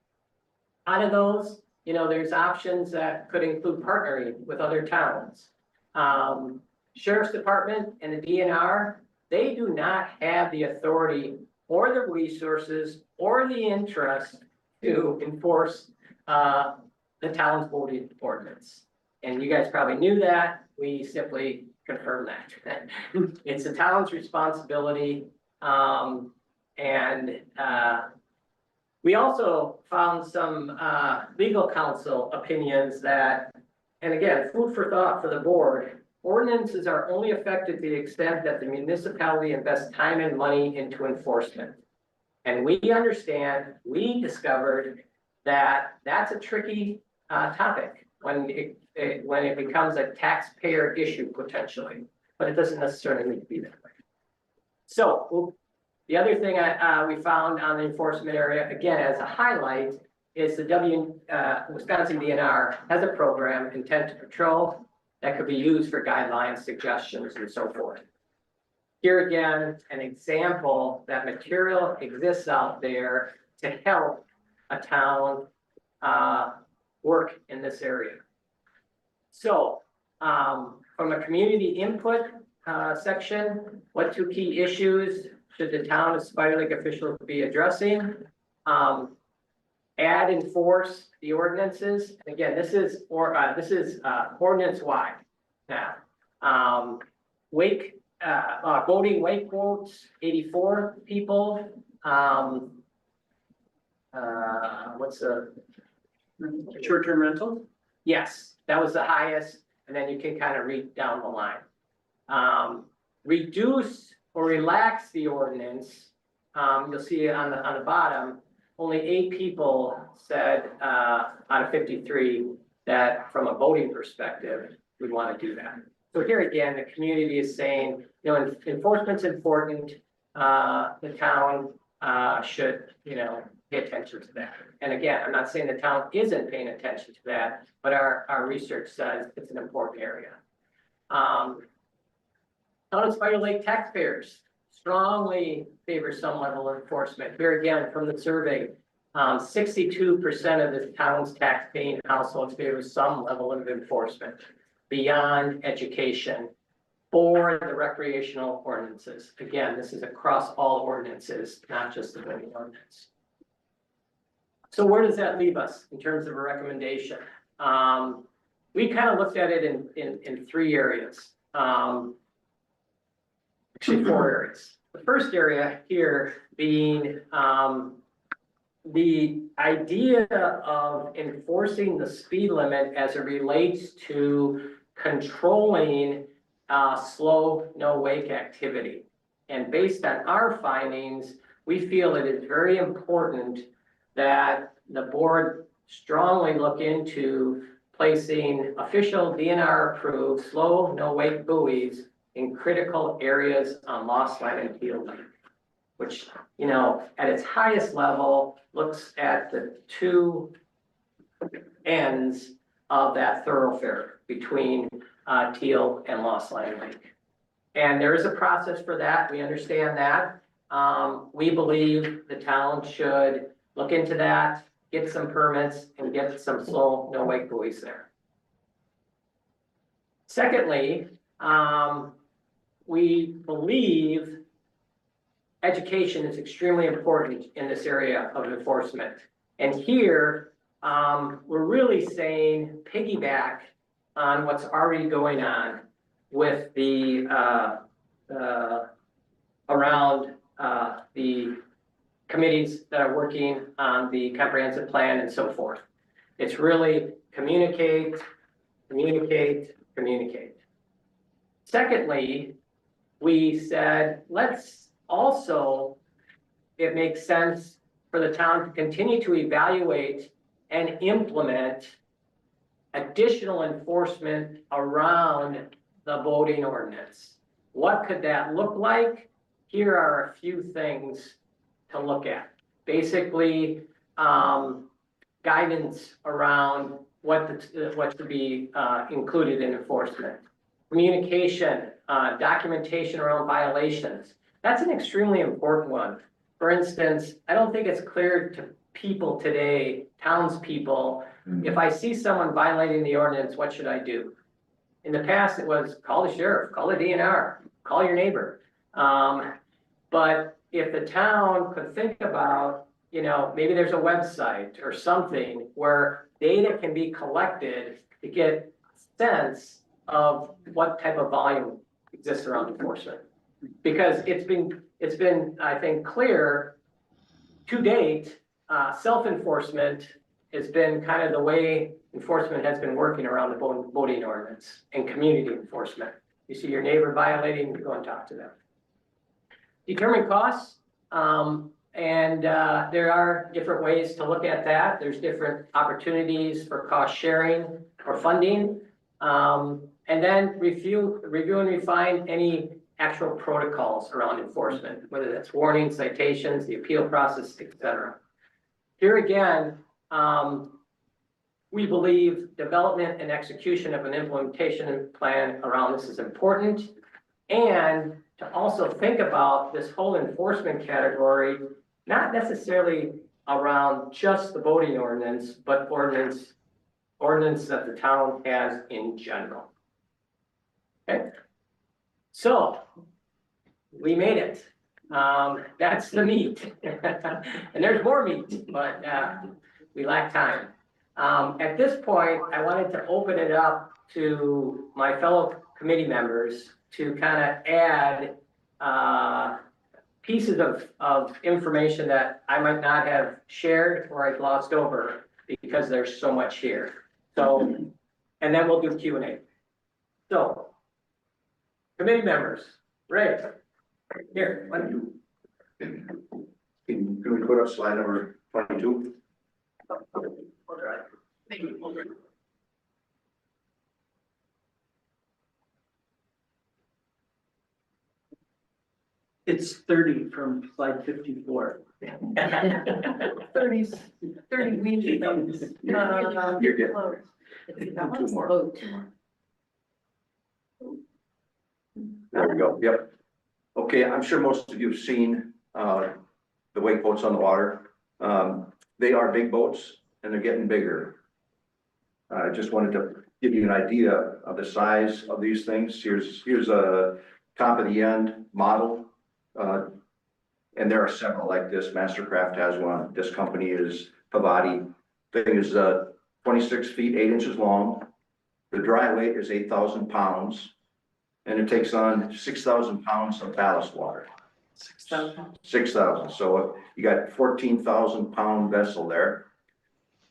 Out of those, you know, there's options that could include partnering with other towns. Sheriff's Department and the DNR, they do not have the authority or the resources or the interest to enforce the town's voting ordinance. And you guys probably knew that. We simply confirmed that. It's the town's responsibility. We also found some legal counsel opinions that, and again, food for thought for the board, ordinances are only effective to the extent that the municipality invests time and money into enforcement. And we understand, we discovered that that's a tricky topic when it becomes a taxpayer issue potentially, but it doesn't necessarily need to be that way. So the other thing we found on the enforcement area, again, as a highlight, is the Wisconsin DNR has a program, Intent to Patrol, that could be used for guidelines, suggestions, and so forth. Here again, an example that material exists out there to help a town work in this area. So from a community input section, what two key issues should the town of Spider Lake officials be addressing? Add, enforce the ordinances. Again, this is ordinance wide now. Voting wakeboats, 84 people. What's the Short-term rental? Yes, that was the highest, and then you can kind of read down the line. Reduce or relax the ordinance. You'll see on the bottom, only 8 people said out of 53 that from a voting perspective, we'd want to do that. So here again, the community is saying, you know, enforcement's important. The town should, you know, pay attention to that. And again, I'm not saying the town isn't paying attention to that, but our research says it's an important area. Town of Spider Lake taxpayers strongly favor some level of enforcement. Here again, from the survey, 62% of the town's tax-paying households favor some level of enforcement beyond education for the recreational ordinances. Again, this is across all ordinances, not just the voting ordinance. So where does that leave us in terms of a recommendation? We kind of looked at it in 3 areas. Actually 4 areas. The first area here being the idea of enforcing the speed limit as it relates to controlling slow, no wake activity. And based on our findings, we feel it is very important that the board strongly look into placing official DNR approved slow, no wake buoys in critical areas on Lost Line and Field Lake, which, you know, at its highest level, looks at the 2 ends of that thoroughfare between Teal and Lost Lion Lake. And there is a process for that. We understand that. We believe the town should look into that, get some permits, and get some slow no wake buoys there. Secondly, we believe education is extremely important in this area of enforcement. And here, we're really saying piggyback on what's already going on with the, around the committees that are working on the comprehensive plan and so forth. It's really communicate, communicate, communicate. Secondly, we said, let's also, it makes sense for the town to continue to evaluate and implement additional enforcement around the boating ordinance. What could that look like? Here are a few things to look at. Basically, guidance around what to be included in enforcement. Communication, documentation around violations. That's an extremely important one. For instance, I don't think it's clear to people today, townspeople, if I see someone violating the ordinance, what should I do? In the past, it was call the sheriff, call the DNR, call your neighbor. But if the town could think about, you know, maybe there's a website or something where data can be collected to get a sense of what type of volume exists around enforcement. Because it's been, I think, clear to date, self-enforcement has been kind of the way enforcement has been working around the boating ordinance and community enforcement. You see your neighbor violating, you go and talk to them. Determine costs, and there are different ways to look at that. There's different opportunities for cost sharing or funding. And then review and refine any actual protocols around enforcement, whether that's warnings, citations, the appeal process, etc. Here again, we believe development and execution of an implementation plan around this is important. And to also think about this whole enforcement category, not necessarily around just the boating ordinance, but ordinance that the town has in general. Okay, so we made it. That's the meat. And there's more meat, but we lack time. At this point, I wanted to open it up to my fellow committee members to kind of add pieces of information that I might not have shared or I've glossed over because there's so much here. So, and then we'll do Q&A. So, committee members, Ray, here, what do you? Can we put up slide number 22? It's 30 from slide 54. 30 weeks. You're good. Two more. There we go. Yep. Okay, I'm sure most of you have seen the wake boats on the water. They are big boats and they're getting bigger. I just wanted to give you an idea of the size of these things. Here's a top of the end model. And there are several like this. Mastercraft has one. This company is Pavati. Thing is 26 feet, 8 inches long. The dry weight is 8,000 pounds. And it takes on 6,000 pounds of ballast water. 6,000. 6,000. So you got 14,000 pound vessel there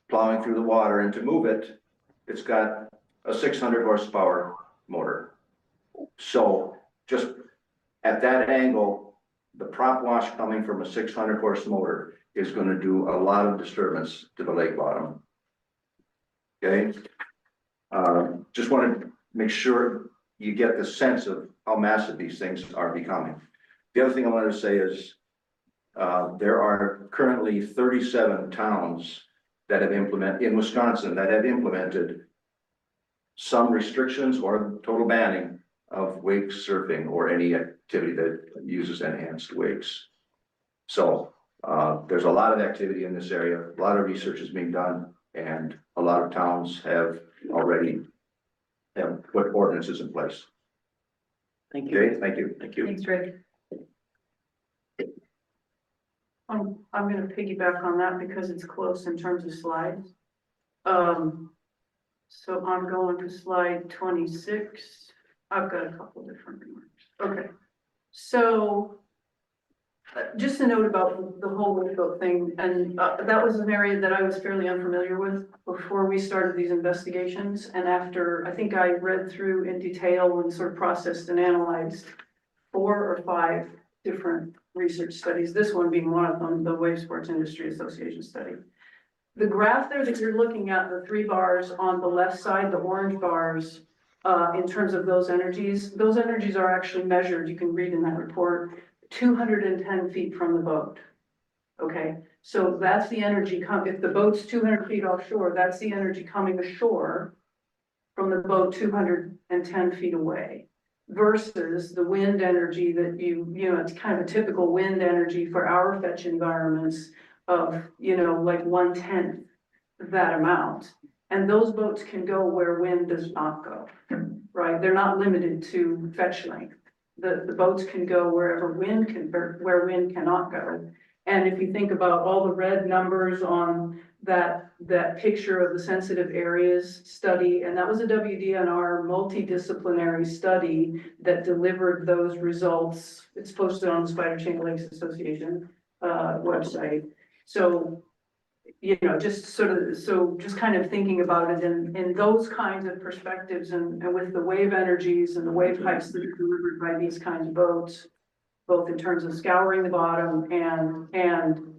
plowing through the water, and to move it, it's got a 600 horsepower motor. So just at that angle, the prop wash coming from a 600 horse motor is going to do a lot of disturbance to the lake bottom. Okay. Just want to make sure you get the sense of how massive these things are becoming. The other thing I wanted to say is there are currently 37 towns that have implemented in Wisconsin that have implemented some restrictions or total banning of wake surfing or any activity that uses enhanced wakes. So, there's a lot of activity in this area, a lot of research is being done, and a lot of towns have already have put ordinances in place. Thank you. Okay, thank you. Thank you. Thanks, Rick. I'm gonna piggyback on that because it's close in terms of slides. So I'm going to slide 26. I've got a couple different remarks. Okay, so just a note about the whole wakeboat thing, and that was an area that I was fairly unfamiliar with before we started these investigations. And after, I think I read through in detail and sort of processed and analyzed 4 or 5 different research studies, this one being one of them, the Wave Sports Industry Association study. The graph there that you're looking at, the 3 bars on the left side, the orange bars, in terms of those energies are actually measured, you can read in that report, 210 feet from the boat. Okay, so that's the energy if the boat's 200 feet offshore, that's the energy coming ashore from the boat 210 feet away. Versus the wind energy that you know, it's kind of a typical wind energy for our fetch environments of, you know, like 1/10 that amount. And those boats can go where wind does not go, right? They're not limited to fetch length. The boats can go wherever where wind cannot go. And if you think about all the red numbers on that picture of the sensitive areas study, and that was a WDNR multidisciplinary study that delivered those results. It's posted on the Spider Chain Lakes Association website. So, you know, just kind of thinking about it in those kinds of perspectives, and with the wave energies and the wave heights that are delivered by these kinds of boats, both in terms of scouring the bottom and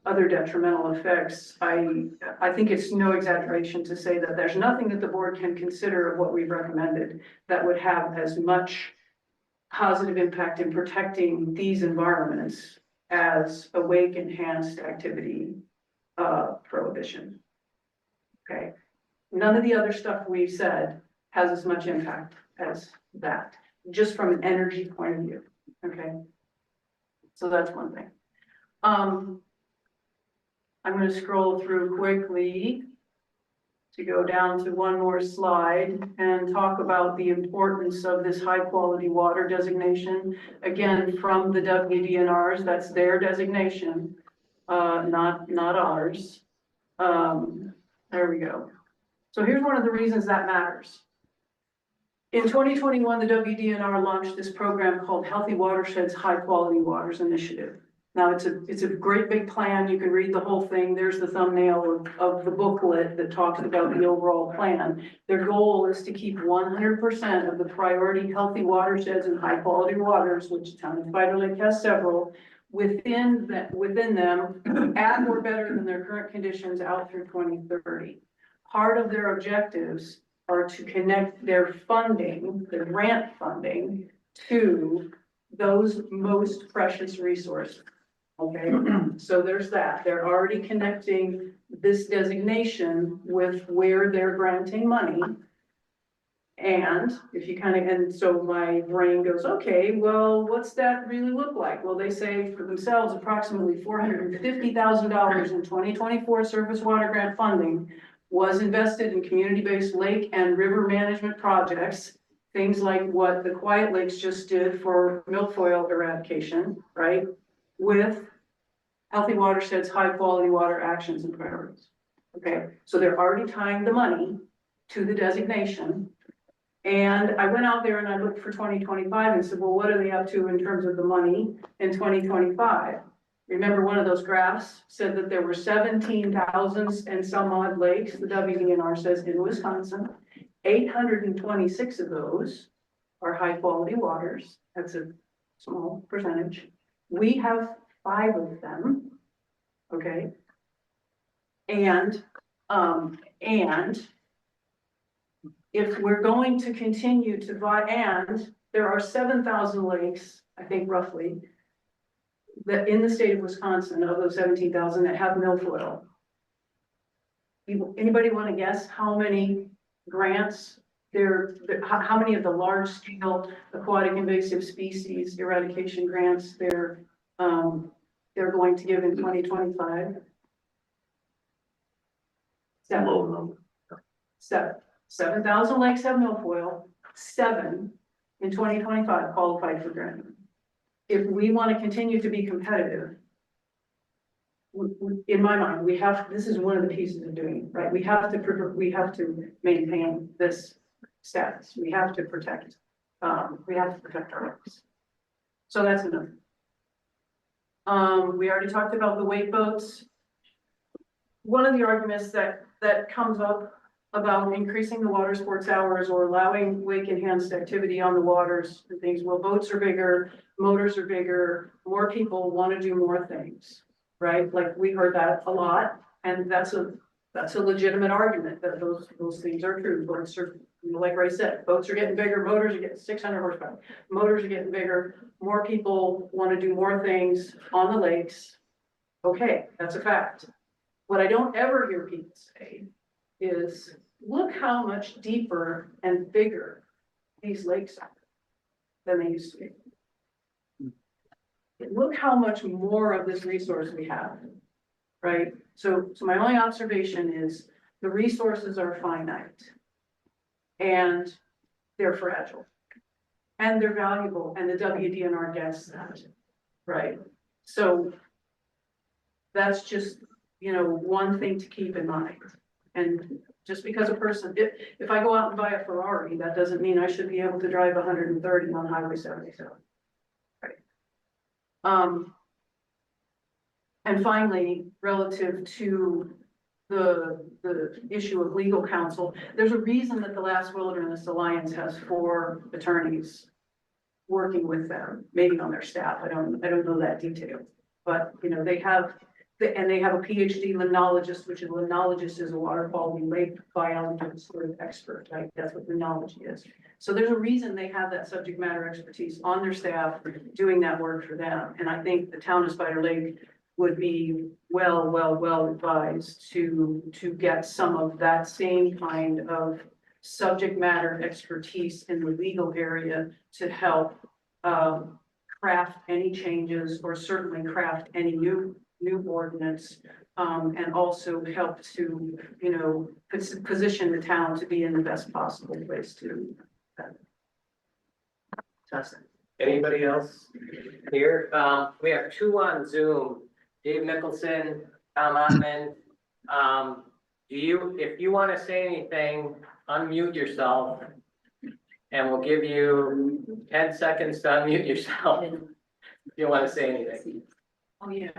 other detrimental effects, I think it's no exaggeration to say that there's nothing that the board can consider of what we've recommended that would have as much positive impact in protecting these environments as a wake enhanced activity prohibition. Okay, none of the other stuff we've said has as much impact as that, just from an energy point of view. Okay, so that's one thing. I'm going to scroll through quickly to go down to one more slide and talk about the importance of this high quality water designation. Again, from the WDNRs, that's their designation, not ours. There we go. So here's one of the reasons that matters. In 2021, the WDNR launched this program called Healthy Watersheds High Quality Waters Initiative. Now it's a great big plan. You can read the whole thing. There's the thumbnail of the booklet that talks about the overall plan. Their goal is to keep 100% of the priority healthy watersheds and high quality waters, which town of Spider Lake has several, within them at or better than their current conditions out through 2030. Part of their objectives are to connect their funding, their grant funding, to those most precious resources. Okay, so there's that. They're already connecting this designation with where they're granting money. And if you and so my brain goes, okay, well, what's that really look like? Well, they say for themselves, approximately $450,000 in 2024 surface water grant funding was invested in community-based lake and river management projects. Things like what the Quiet Lakes just did for milfoil eradication, right? With healthy watersheds, high quality water actions and priorities. Okay, so they're already tying the money to the designation. And I went out there and I looked for 2025 and said, well, what are they up to in terms of the money in 2025? Remember, one of those graphs said that there were 17,000 and some odd lakes, the WDNR says, in Wisconsin. 826 of those are high quality waters. That's a small percentage. We have 5 of them. Okay. And if we're going to continue to and there are 7,000 lakes, I think roughly, that in the state of Wisconsin, of those 17,000 that have milfoil. Anybody want to guess how many grants. How many of the large scale aquatic invasive species eradication grants they're going to give in 2025? Seven thousand lakes have milfoil, 7 in 2025 qualified for grant. If we want to continue to be competitive, in my mind, this is one of the pieces of doing it, right? We have to maintain this status. We have to protect our lakes. So that's enough. We already talked about the wake boats. One of the arguments that comes up about increasing the water sports hours or allowing wake enhanced activity on the waters and things, well, boats are bigger, motors are bigger, more people want to do more things, right? Like we heard that a lot, and that's a legitimate argument that those things are true. Boats are, like Ray said, boats are getting bigger, motors are getting 600 horsepower, motors are getting bigger, more people want to do more things on the lakes. Okay, that's a fact. What I don't ever hear people say is, look how much deeper and bigger these lakes are than they used to be. Look how much more of this resource we have, right? So my only observation is the resources are finite and they're fragile and they're valuable, and the WDNR gets that, right? So that's just, one thing to keep in mind. And just because a person, if I go out and buy a Ferrari, that doesn't mean I should be able to drive 130 on Highway 77. Right. And finally, relative to the issue of legal counsel, there's a reason that the Last Wilderness Alliance has 4 attorneys working with them, maybe on their staff. I don't know that detail, but they have a PhD limnologist, which a limnologist is a water quality lake biologist sort of expert, right? That's what limnology is. So there's a reason they have that subject matter expertise on their staff doing that work for them. And I think the town of Spider Lake would be well advised to get some of that same kind of subject matter expertise in the legal area to help craft any changes, or certainly craft any new ordinance, and also help to, position the town to be in the best possible place to test it. Anybody else here? We have 2 on Zoom, Dave Mickelson, Tom Ottman. If you want to say anything, unmute yourself, and we'll give you 10 seconds to unmute yourself if you want to say anything. Oh, yeah.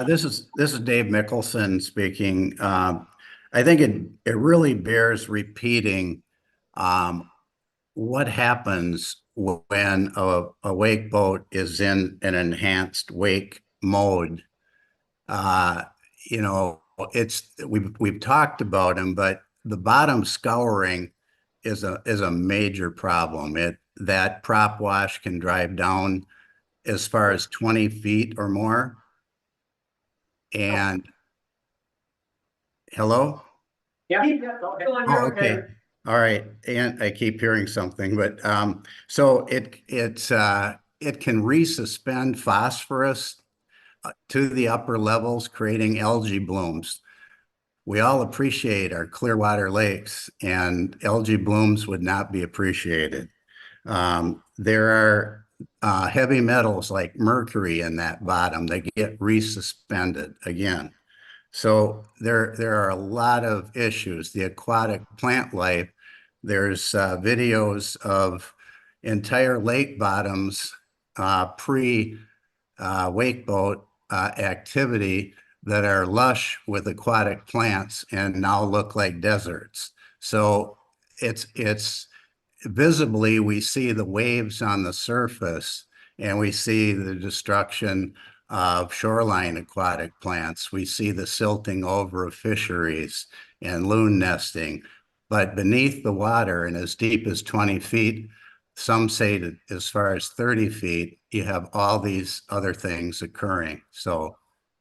This is Dave Mickelson speaking. I think it really bears repeating what happens when a wake boat is in an enhanced wake mode. We've talked about them, but the bottom scouring is a major problem. That prop wash can drive down as far as 20 feet or more. And hello? Yeah. Oh, okay. All right. And I keep hearing something, but so it can resuspend phosphorus to the upper levels, creating algae blooms. We all appreciate our clear water lakes, and algae blooms would not be appreciated. There are heavy metals like mercury in that bottom that get resuspended again. So there are a lot of issues. The aquatic plant life, there's videos of entire lake bottoms pre-wakeboat activity that are lush with aquatic plants and now look like deserts. So it's visibly, we see the waves on the surface, and we see the destruction of shoreline aquatic plants. We see the silting over of fisheries and loon nesting. But beneath the water, and as deep as 20 feet, some say that as far as 30 feet, you have all these other things occurring. So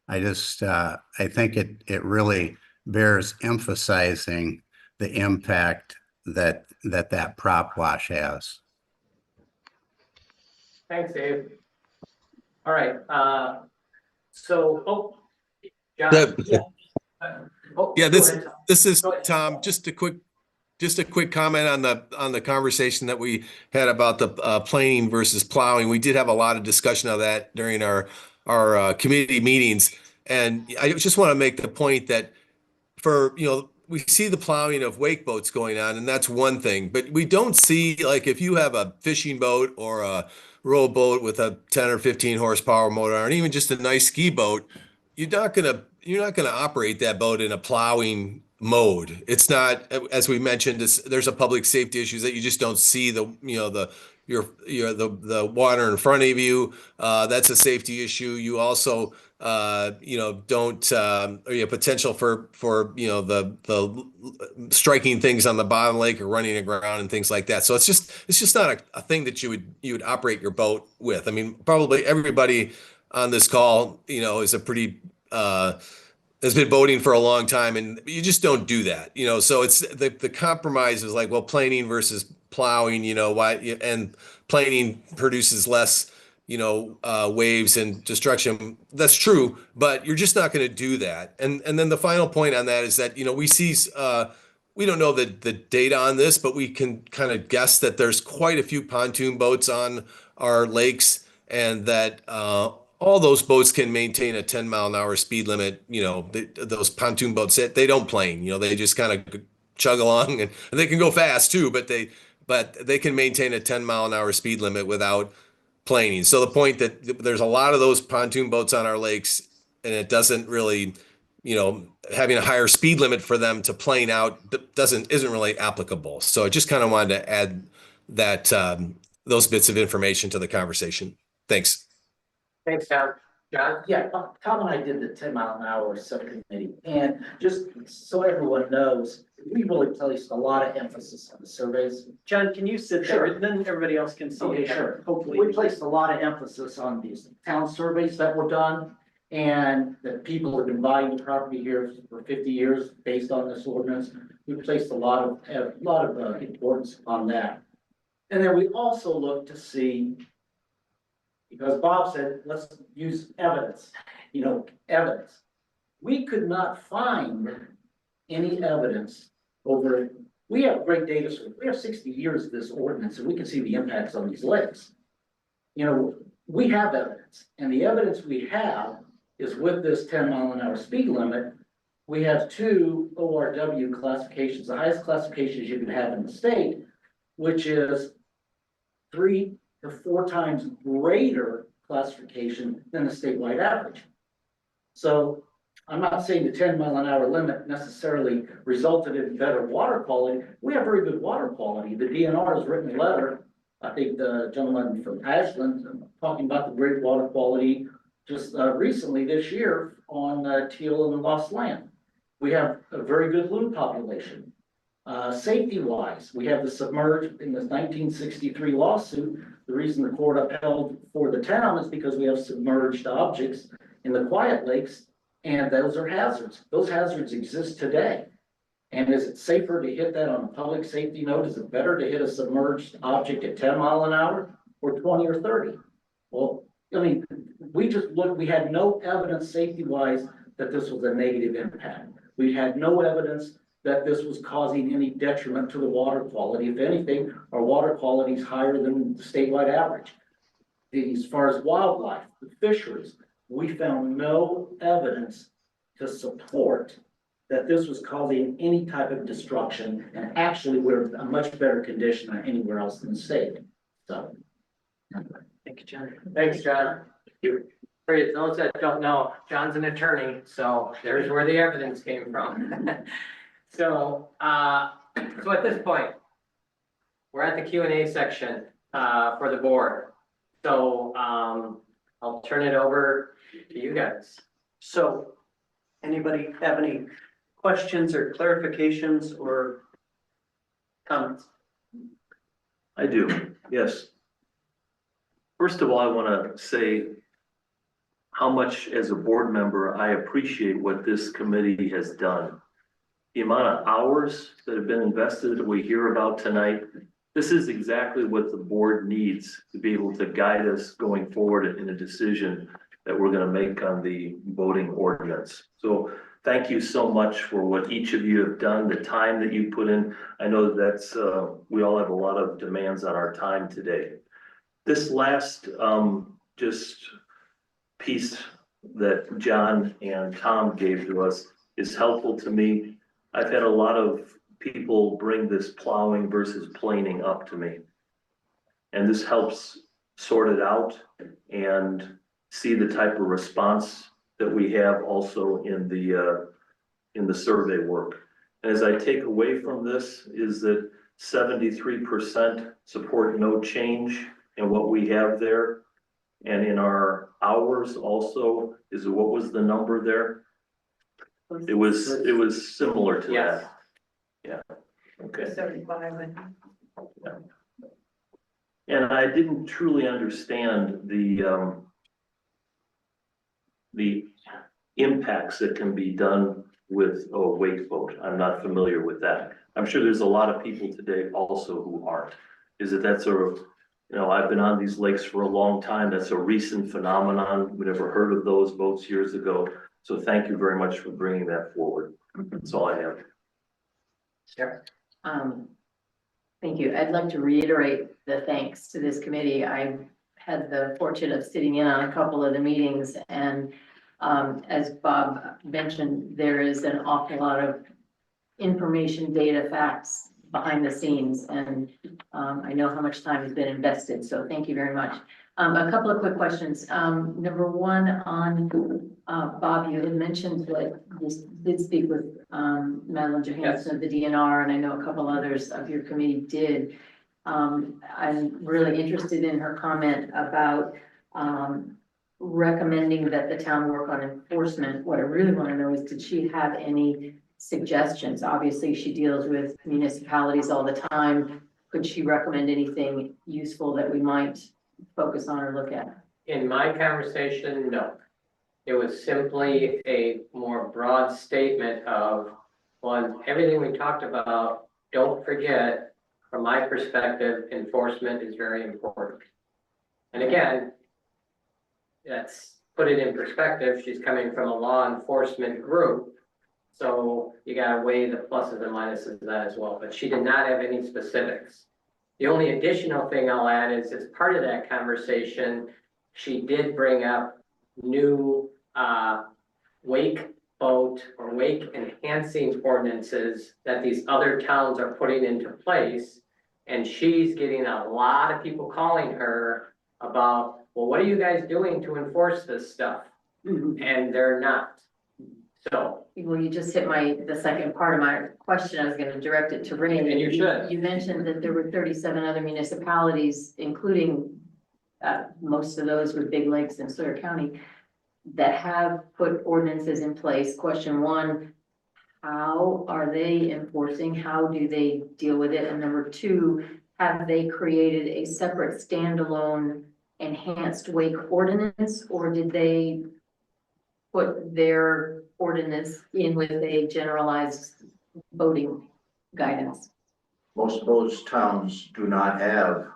I think it really bears emphasizing the impact that prop wash has. Thanks, Dave. All right, John. The- Yeah, Go ahead, Tom. this is Go ahead. Tom. Just a quick comment on the conversation that we had about the planing versus plowing. We did have a lot of discussion of that during our committee meetings, and I just want to make the point that we see the plowing of wake boats going on, and that's one thing, but we don't see, like, if you have a fishing boat or a rowboat with a 10 or 15 horsepower motor, and even just a nice ski boat, you're not gonna operate that boat in a plowing mode. It's not, as we mentioned, there's a public safety issues that you just don't see the water in front of you. That's a safety issue. You also don't or you have potential for the striking things on the bottom of the lake or running aground and things like that. So it's just not a thing that you would operate your boat with. I mean, probably everybody on this call, is a pretty has been boating for a long time, and you just don't do that. So it's the compromise is like, well, planing versus plowing, why, and planing produces less waves and destruction. That's true, but you're just not going to do that. And then the final point on that is that, we don't know the data on this, but we can kind of guess that there's quite a few pontoon boats on our lakes, and that all those boats can maintain a 10-mile-an-hour speed limit. Those pontoon boats, they don't plane. They just kind of chug along, and they can go fast too, but they can maintain a 10-mile-an-hour speed limit without planing. So the point that there's a lot of those pontoon boats on our lakes, and it doesn't really, having a higher speed limit for them to plane out isn't really applicable. So I just kind of wanted to add that those bits of information to the conversation. Thanks. Thanks, Tom. John? Yeah, Tom and I did the 10-mile-an-hour subcommittee, and just so everyone knows, we really placed a lot of emphasis on the surveys. John, can you sit Sure. there? Then everybody else can see Okay, it. sure. Hopefully. We placed a lot of emphasis on these town surveys that were done, and that people have been buying the property here for 50 years based on this ordinance. We placed a lot of importance on that. And then we also looked to see, because Bob said, let's use evidence, evidence. We could not find any evidence we have great data, we have 60 years of this ordinance, and we can see the impacts on these lakes. We have evidence, and the evidence we have is with this 10-mile-an-hour speed limit. We have 2 ORW classifications, the highest classifications you can have in the state, which is 3 to 4 times greater classification than the statewide average. So I'm not saying the 10-mile-an-hour limit necessarily resulted in better water quality. We have very good water quality. The DNR has written a letter, I think the gentleman from Ashland, talking about the great water quality just recently this year on teal and lost land. We have a very good loon population. Safety wise, we have the submerged in the 1963 lawsuit. The reason the court upheld for the town is because we have submerged objects in the quiet lakes, and those are hazards. Those hazards exist today. And is it safer to hit that on a public safety note? Is it better to hit a submerged object at 10 mile an hour or 20 or 30? Well, I mean, we just looked, we had no evidence safety wise that this was a negative impact. We had no evidence that this was causing any detriment to the water quality. If anything, our water quality is higher than the statewide average. As far as wildlife, the fisheries, we found no evidence to support that this was causing any type of destruction, and actually we're in a much better condition than anywhere else in the state. So. Thank you, John. Thanks, John. For those that don't know, John's an attorney, so there's where the evidence came from. So at this point, we're at the Q&A section for the board. So I'll turn it over to you guys. So, anybody have any questions or clarifications or comments? I do, yes. First of all, I want to say how much as a board member I appreciate what this committee has done the amount of hours that have been invested that we hear about tonight, this is exactly what the board needs to be able to guide us going forward in a decision that we're gonna make on the voting ordinance. So thank you so much for what each of you have done, the time that you put in. I know that's, we all have a lot of demands on our time today. This last, just piece that John and Tom gave to us is helpful to me. I've had a lot of people bring this plowing versus planing up to me. And this helps sort it out and see the type of response that we have also in the survey work. And as I take away from this is that 73% support no change in what we have there. And in our hours also, what was the number there? It was similar to Yes. that. Yeah, okay. 75, And I didn't truly understand the impacts that can be done with a wake boat. I'm not familiar with that. I'm sure there's a lot of people today also who aren't. Is it that sort of, I've been on these lakes for a long time. That's a recent phenomenon. We never heard of those boats years ago. So thank you very much for bringing that forward. That's all I have. Sure. Thank you. I'd like to reiterate the thanks to this committee. I've had the fortune of sitting in on a couple of the meetings, and as Bob mentioned, there is an awful lot of information, data, facts behind the scenes, and I know how much time has been invested, so thank you very much. A couple of quick questions. Number one, on Bob, you had mentioned that you did speak with Madeline Johansson of the DNR, and I know a couple others of your committee did. I'm really interested in her comment about recommending that the town work on enforcement. What I really want to know is, did she have any suggestions? Obviously, she deals with municipalities all the time. Could she recommend anything useful that we might focus on or look at? In my conversation, no. It was simply a more broad statement of, well, everything we talked about, don't forget, from my perspective, enforcement is very important. And again, let's put it in perspective. She's coming from a law enforcement group. So you gotta weigh the pluses and minuses of that as well, but she did not have any specifics. The only additional thing I'll add is, as part of that conversation, she did bring up new wake boat or wake enhancing ordinances that these other towns are putting into place. And she's getting a lot of people calling her about, well, what are you guys doing to enforce this stuff? And they're not. So. Well, you just hit the second part of my question. I was going to direct it to Ray. And you should. You mentioned that there were 37 other municipalities, including most of those with big lakes in Sawyer County, that have put ordinances in place. Question one, how are they enforcing? How do they deal with it? And number two, have they created a separate standalone enhanced wake ordinance, or did they put their ordinance in with a generalized boating guidance? Most of those towns do not have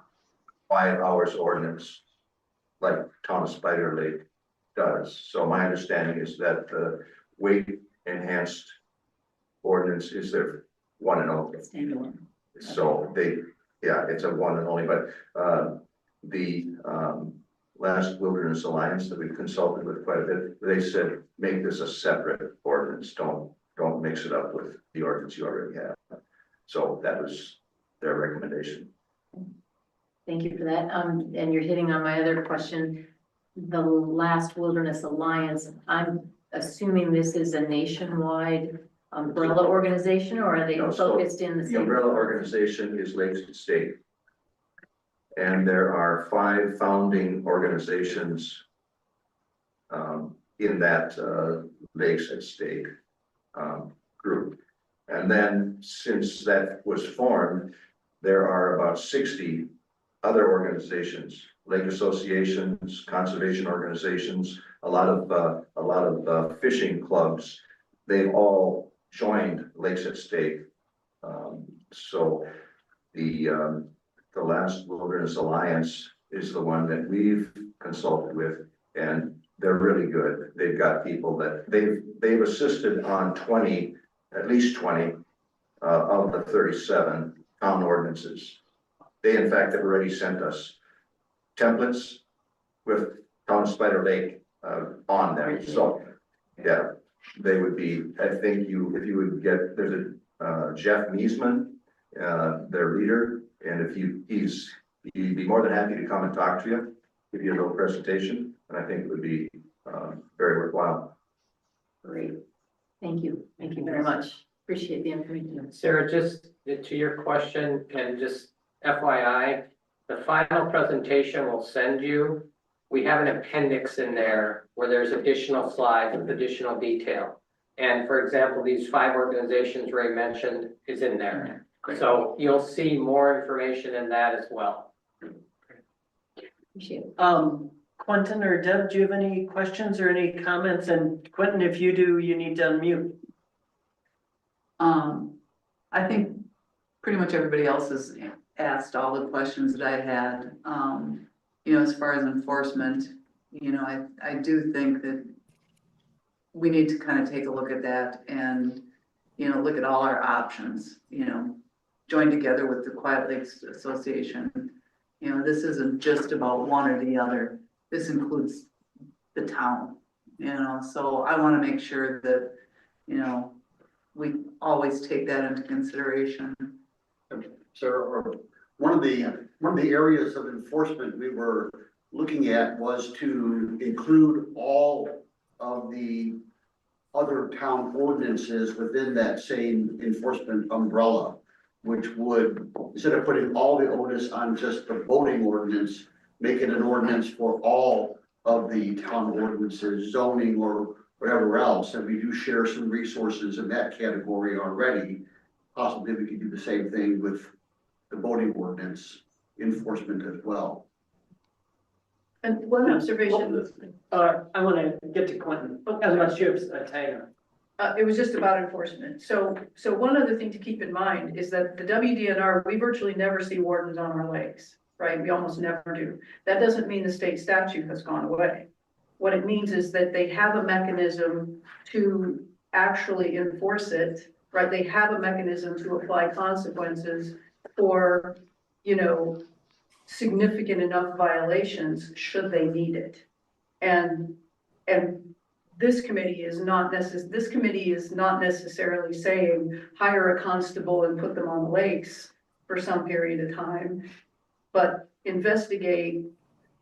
5 hours ordinance like town of Spider Lake does. So my understanding is that the weight enhanced ordinance is their one and only. Standalone. So it's a one and only, but the last Wilderness Alliance that we've consulted with quite a bit, they said, make this a separate ordinance. Don't mix it up with the ordinance you already have. So that was their recommendation. Thank you for that. And you're hitting on my other question. The last Wilderness Alliance, I'm assuming this is a nationwide umbrella organization, or are they No, so focused in the The same? umbrella organization is Lakes and State. And there are 5 founding organizations in that Lakes and State group. And then since that was formed, there are about 60 other organizations, lake associations, conservation organizations, a lot of fishing clubs. They've all joined Lakes at Stake. So the Last Wilderness Alliance is the one that we've consulted with, and they're really good. They've got people that they've assisted on 20, at least 20 of the 37 town ordinances. They in fact have already sent us templates with Town of Spider Lake on them. So yeah, they would be, I think if you would get, there's a Jeff Meesman, their leader, and if he'd be more than happy to come and talk to you, give you a little presentation, and I think it would be very worthwhile. Great. Thank you. Thank you very much. Appreciate the information. Sarah, just to your question, and just FYI, the final presentation we'll send you, we have an appendix in there where there's additional slides with additional detail. And for example, these 5 organizations Ray mentioned is in there. Great. So you'll see more information in that as well. Appreciate it. Quentin or Deb, do you have any questions or any comments? And Quentin, if you do, you need to unmute. I think pretty much everybody else has asked all the questions that I had. You know, as far as enforcement, you know, I do think that we need to kind of take a look at that and, you know, look at all our options, you know, join together with the Quiet Lakes Association. You know, this isn't just about one or the other. This includes the town, you know, so I want to make sure that, you know, we always take that into consideration. So, one of the areas of enforcement we were looking at was to include all of the other town ordinances within that same enforcement umbrella, which would, instead of putting all the onus on just the boating ordinance, make it an ordinance for all of the town ordinances, zoning or whatever else. And we do share some resources in that category already. Possibly we could do the same thing with the boating ordinance enforcement as well. And one observation, I want to get to Quentin. I'm not sure if Tyler. it was just about enforcement. So one other thing to keep in mind is that the WDNR, we virtually never see wardens on our lakes, right? We almost never do. That doesn't mean the state statute has gone away. What it means is that they have a mechanism to actually enforce it, right? They have a mechanism to apply consequences for, you know, significant enough violations should they need it. And this committee is not necessarily saying hire a constable and put them on the lakes for some period of time, but investigate,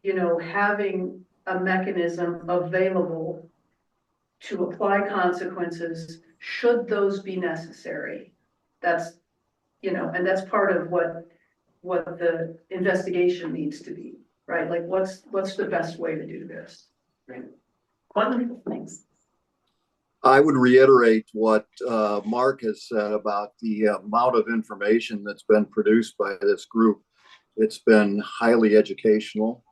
you know, having a mechanism available to apply consequences should those be necessary. That's, you know, and that's part of what the investigation needs to be, right? Like what's the best way to do this? Right. Quentin? Thanks. I would reiterate what Mark has said about the amount of information that's been produced by this group. It's been highly educational,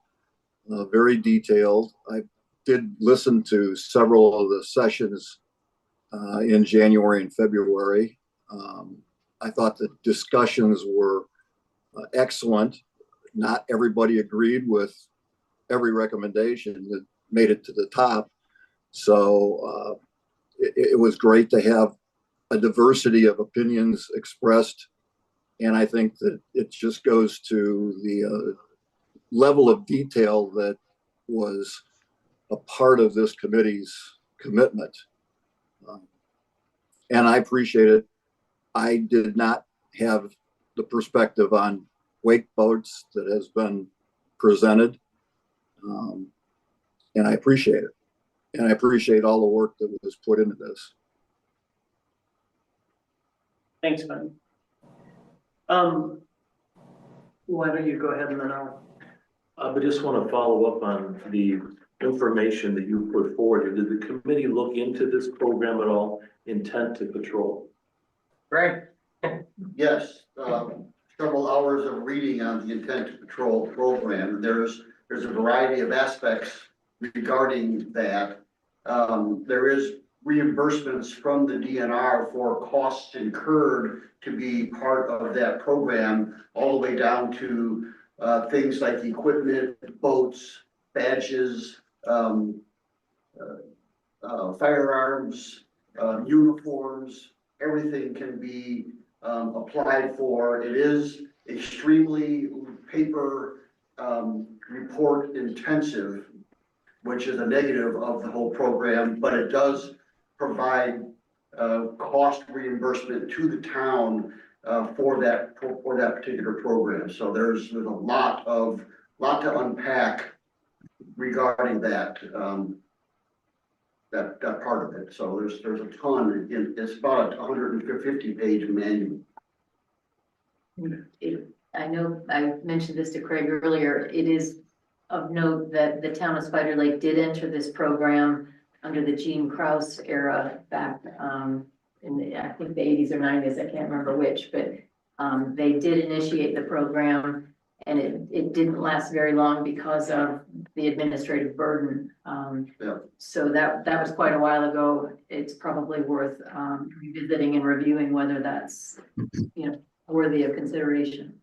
very detailed. I did listen to several of the sessions in January and February. I thought the discussions were excellent. Not everybody agreed with every recommendation that made it to the top. So it was great to have a diversity of opinions expressed. And I think that it just goes to the level of detail that was a part of this committee's commitment. And I appreciate it. I did not have the perspective on wakeboats that has been presented. And I appreciate it. And I appreciate all the work that was put into this. Thanks, Quentin. Why don't you go ahead and then I'll. I just want to follow up on the information that you put forward. Did the committee look into this program at all, intent to patrol? Right. Yes, several hours of reading on the intent to patrol program. There's a variety of aspects regarding that. There is reimbursements from the DNR for costs incurred to be part of that program, all the way down to things like equipment, boats, badges, firearms, uniforms, everything can be applied for. It is extremely paper report intensive, which is a negative of the whole program, but it does provide cost reimbursement to the town for that particular program. So there's a lot to unpack regarding that that part of it. So there's a ton it's about a 150-page manual. I know I mentioned this to Craig earlier, it is of note that the town of Spider Lake did enter this program under the Gene Krause era back in the, I think the 80s or 90s, I can't remember which, but they did initiate the program, and it didn't last very long because of the administrative burden. So that was quite a while ago. It's probably worth revisiting and reviewing whether that's, you know, worthy of consideration.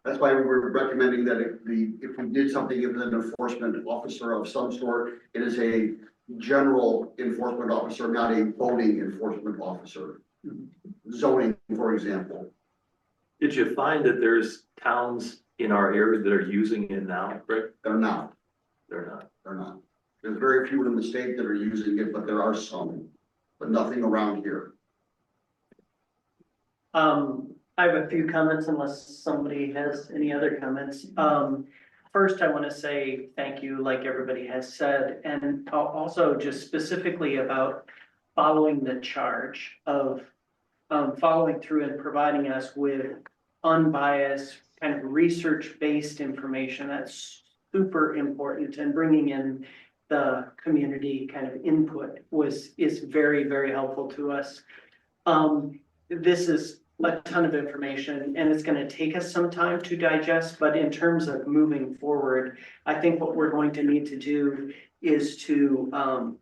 That's why we were recommending that if we did something with an enforcement officer of some sort, it is a general enforcement officer, not a boating enforcement officer. Zoning, for example. Did you find that there's towns in our area that are using it now, Rick? They're not. They're not. They're not. There's very few in the state that are using it, but there are some, but nothing around here. I have a few comments unless somebody has any other comments. First, I want to say thank you, like everybody has said, and also just specifically about following the charge of following through and providing us with unbiased kind of research-based information. That's super important, and bringing in the community kind of input is very, very helpful to us. This is a ton of information, and it's going to take us some time to digest, but in terms of moving forward, I think what we're going to need to do is to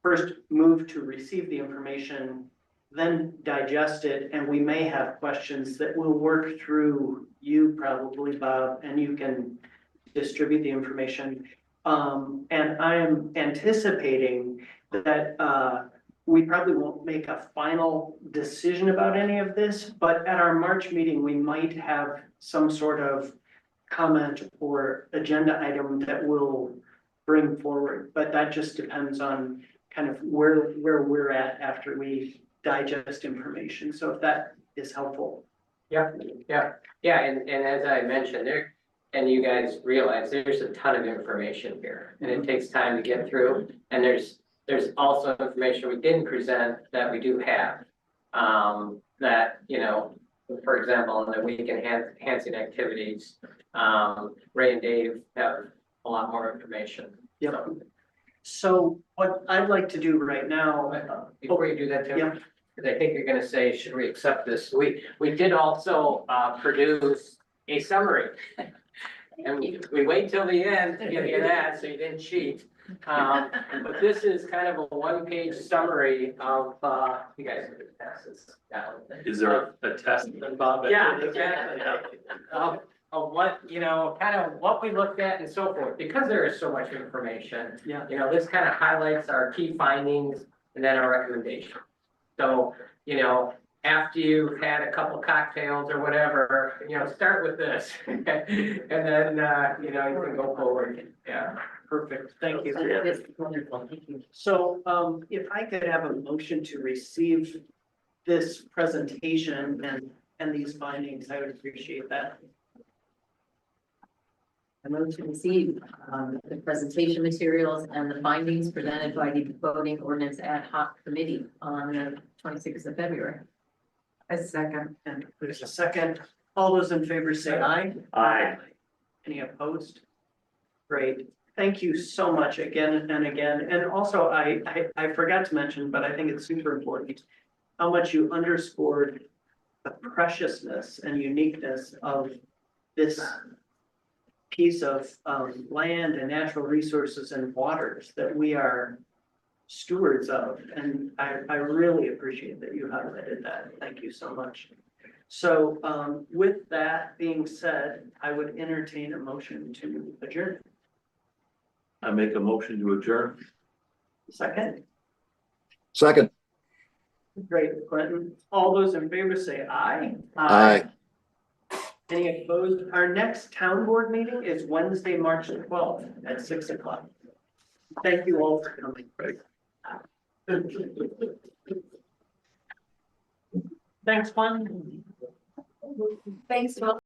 first move to receive the information, then digest it, and we may have questions that we'll work through you probably, Bob, and you can distribute the information. And I am anticipating that we probably won't make a final decision about any of this, but at our March meeting, we might have some sort of comment or agenda item that we'll bring forward. But that just depends on kind of where we're at after we digest information. So if that is helpful. Yeah, and as I mentioned there, and you guys realize there's a ton of information here, and it takes time to get through, and there's also information we didn't present that we do have. That, you know, for example, in the week enhancing activities, Ray and Dave have a lot more information. Yep. So what I'd like to do right now. Before you do that, Tim, Yeah. because I think you're gonna say, should we accept this? We did also produce a summary. And we wait till the end to give you that, so you didn't cheat. But this is kind of a one-page summary of, you guys are gonna pass this down. Is there a test, Bob? Yeah, exactly. Of what, you know, kind of what we looked at and so forth, because there is so much information. Yeah. You know, this kind of highlights our key findings and then our recommendation. So, you know, after you've had a couple cocktails or whatever, you know, start with this. And then, you know, you can go forward. Yeah. Perfect, thank you. That's wonderful, thank you. So if I could have a motion to receive this presentation and these findings, I would appreciate that. I move to receive the presentation materials and the findings presented by the voting ordinance ad hoc committee on the 26th of February. A second. And there's a second. All those in favor say aye. Aye. Any opposed? Great. Thank you so much again and again. And also, I forgot to mention, but I think it's super important, how much you underscored the preciousness and uniqueness of this piece of land and natural resources and waters that we are stewards of, and I really appreciate that you highlighted that. Thank you so much. So, with that being said, I would entertain a motion to adjourn. I make a motion to adjourn. Second, Second. great, Clinton. All those in favor say aye. Aye. Any opposed? Our next town board meeting is Wednesday, March 12th at 6 o'clock. Thank you all for coming. Thanks, Glenn. Thanks, Will.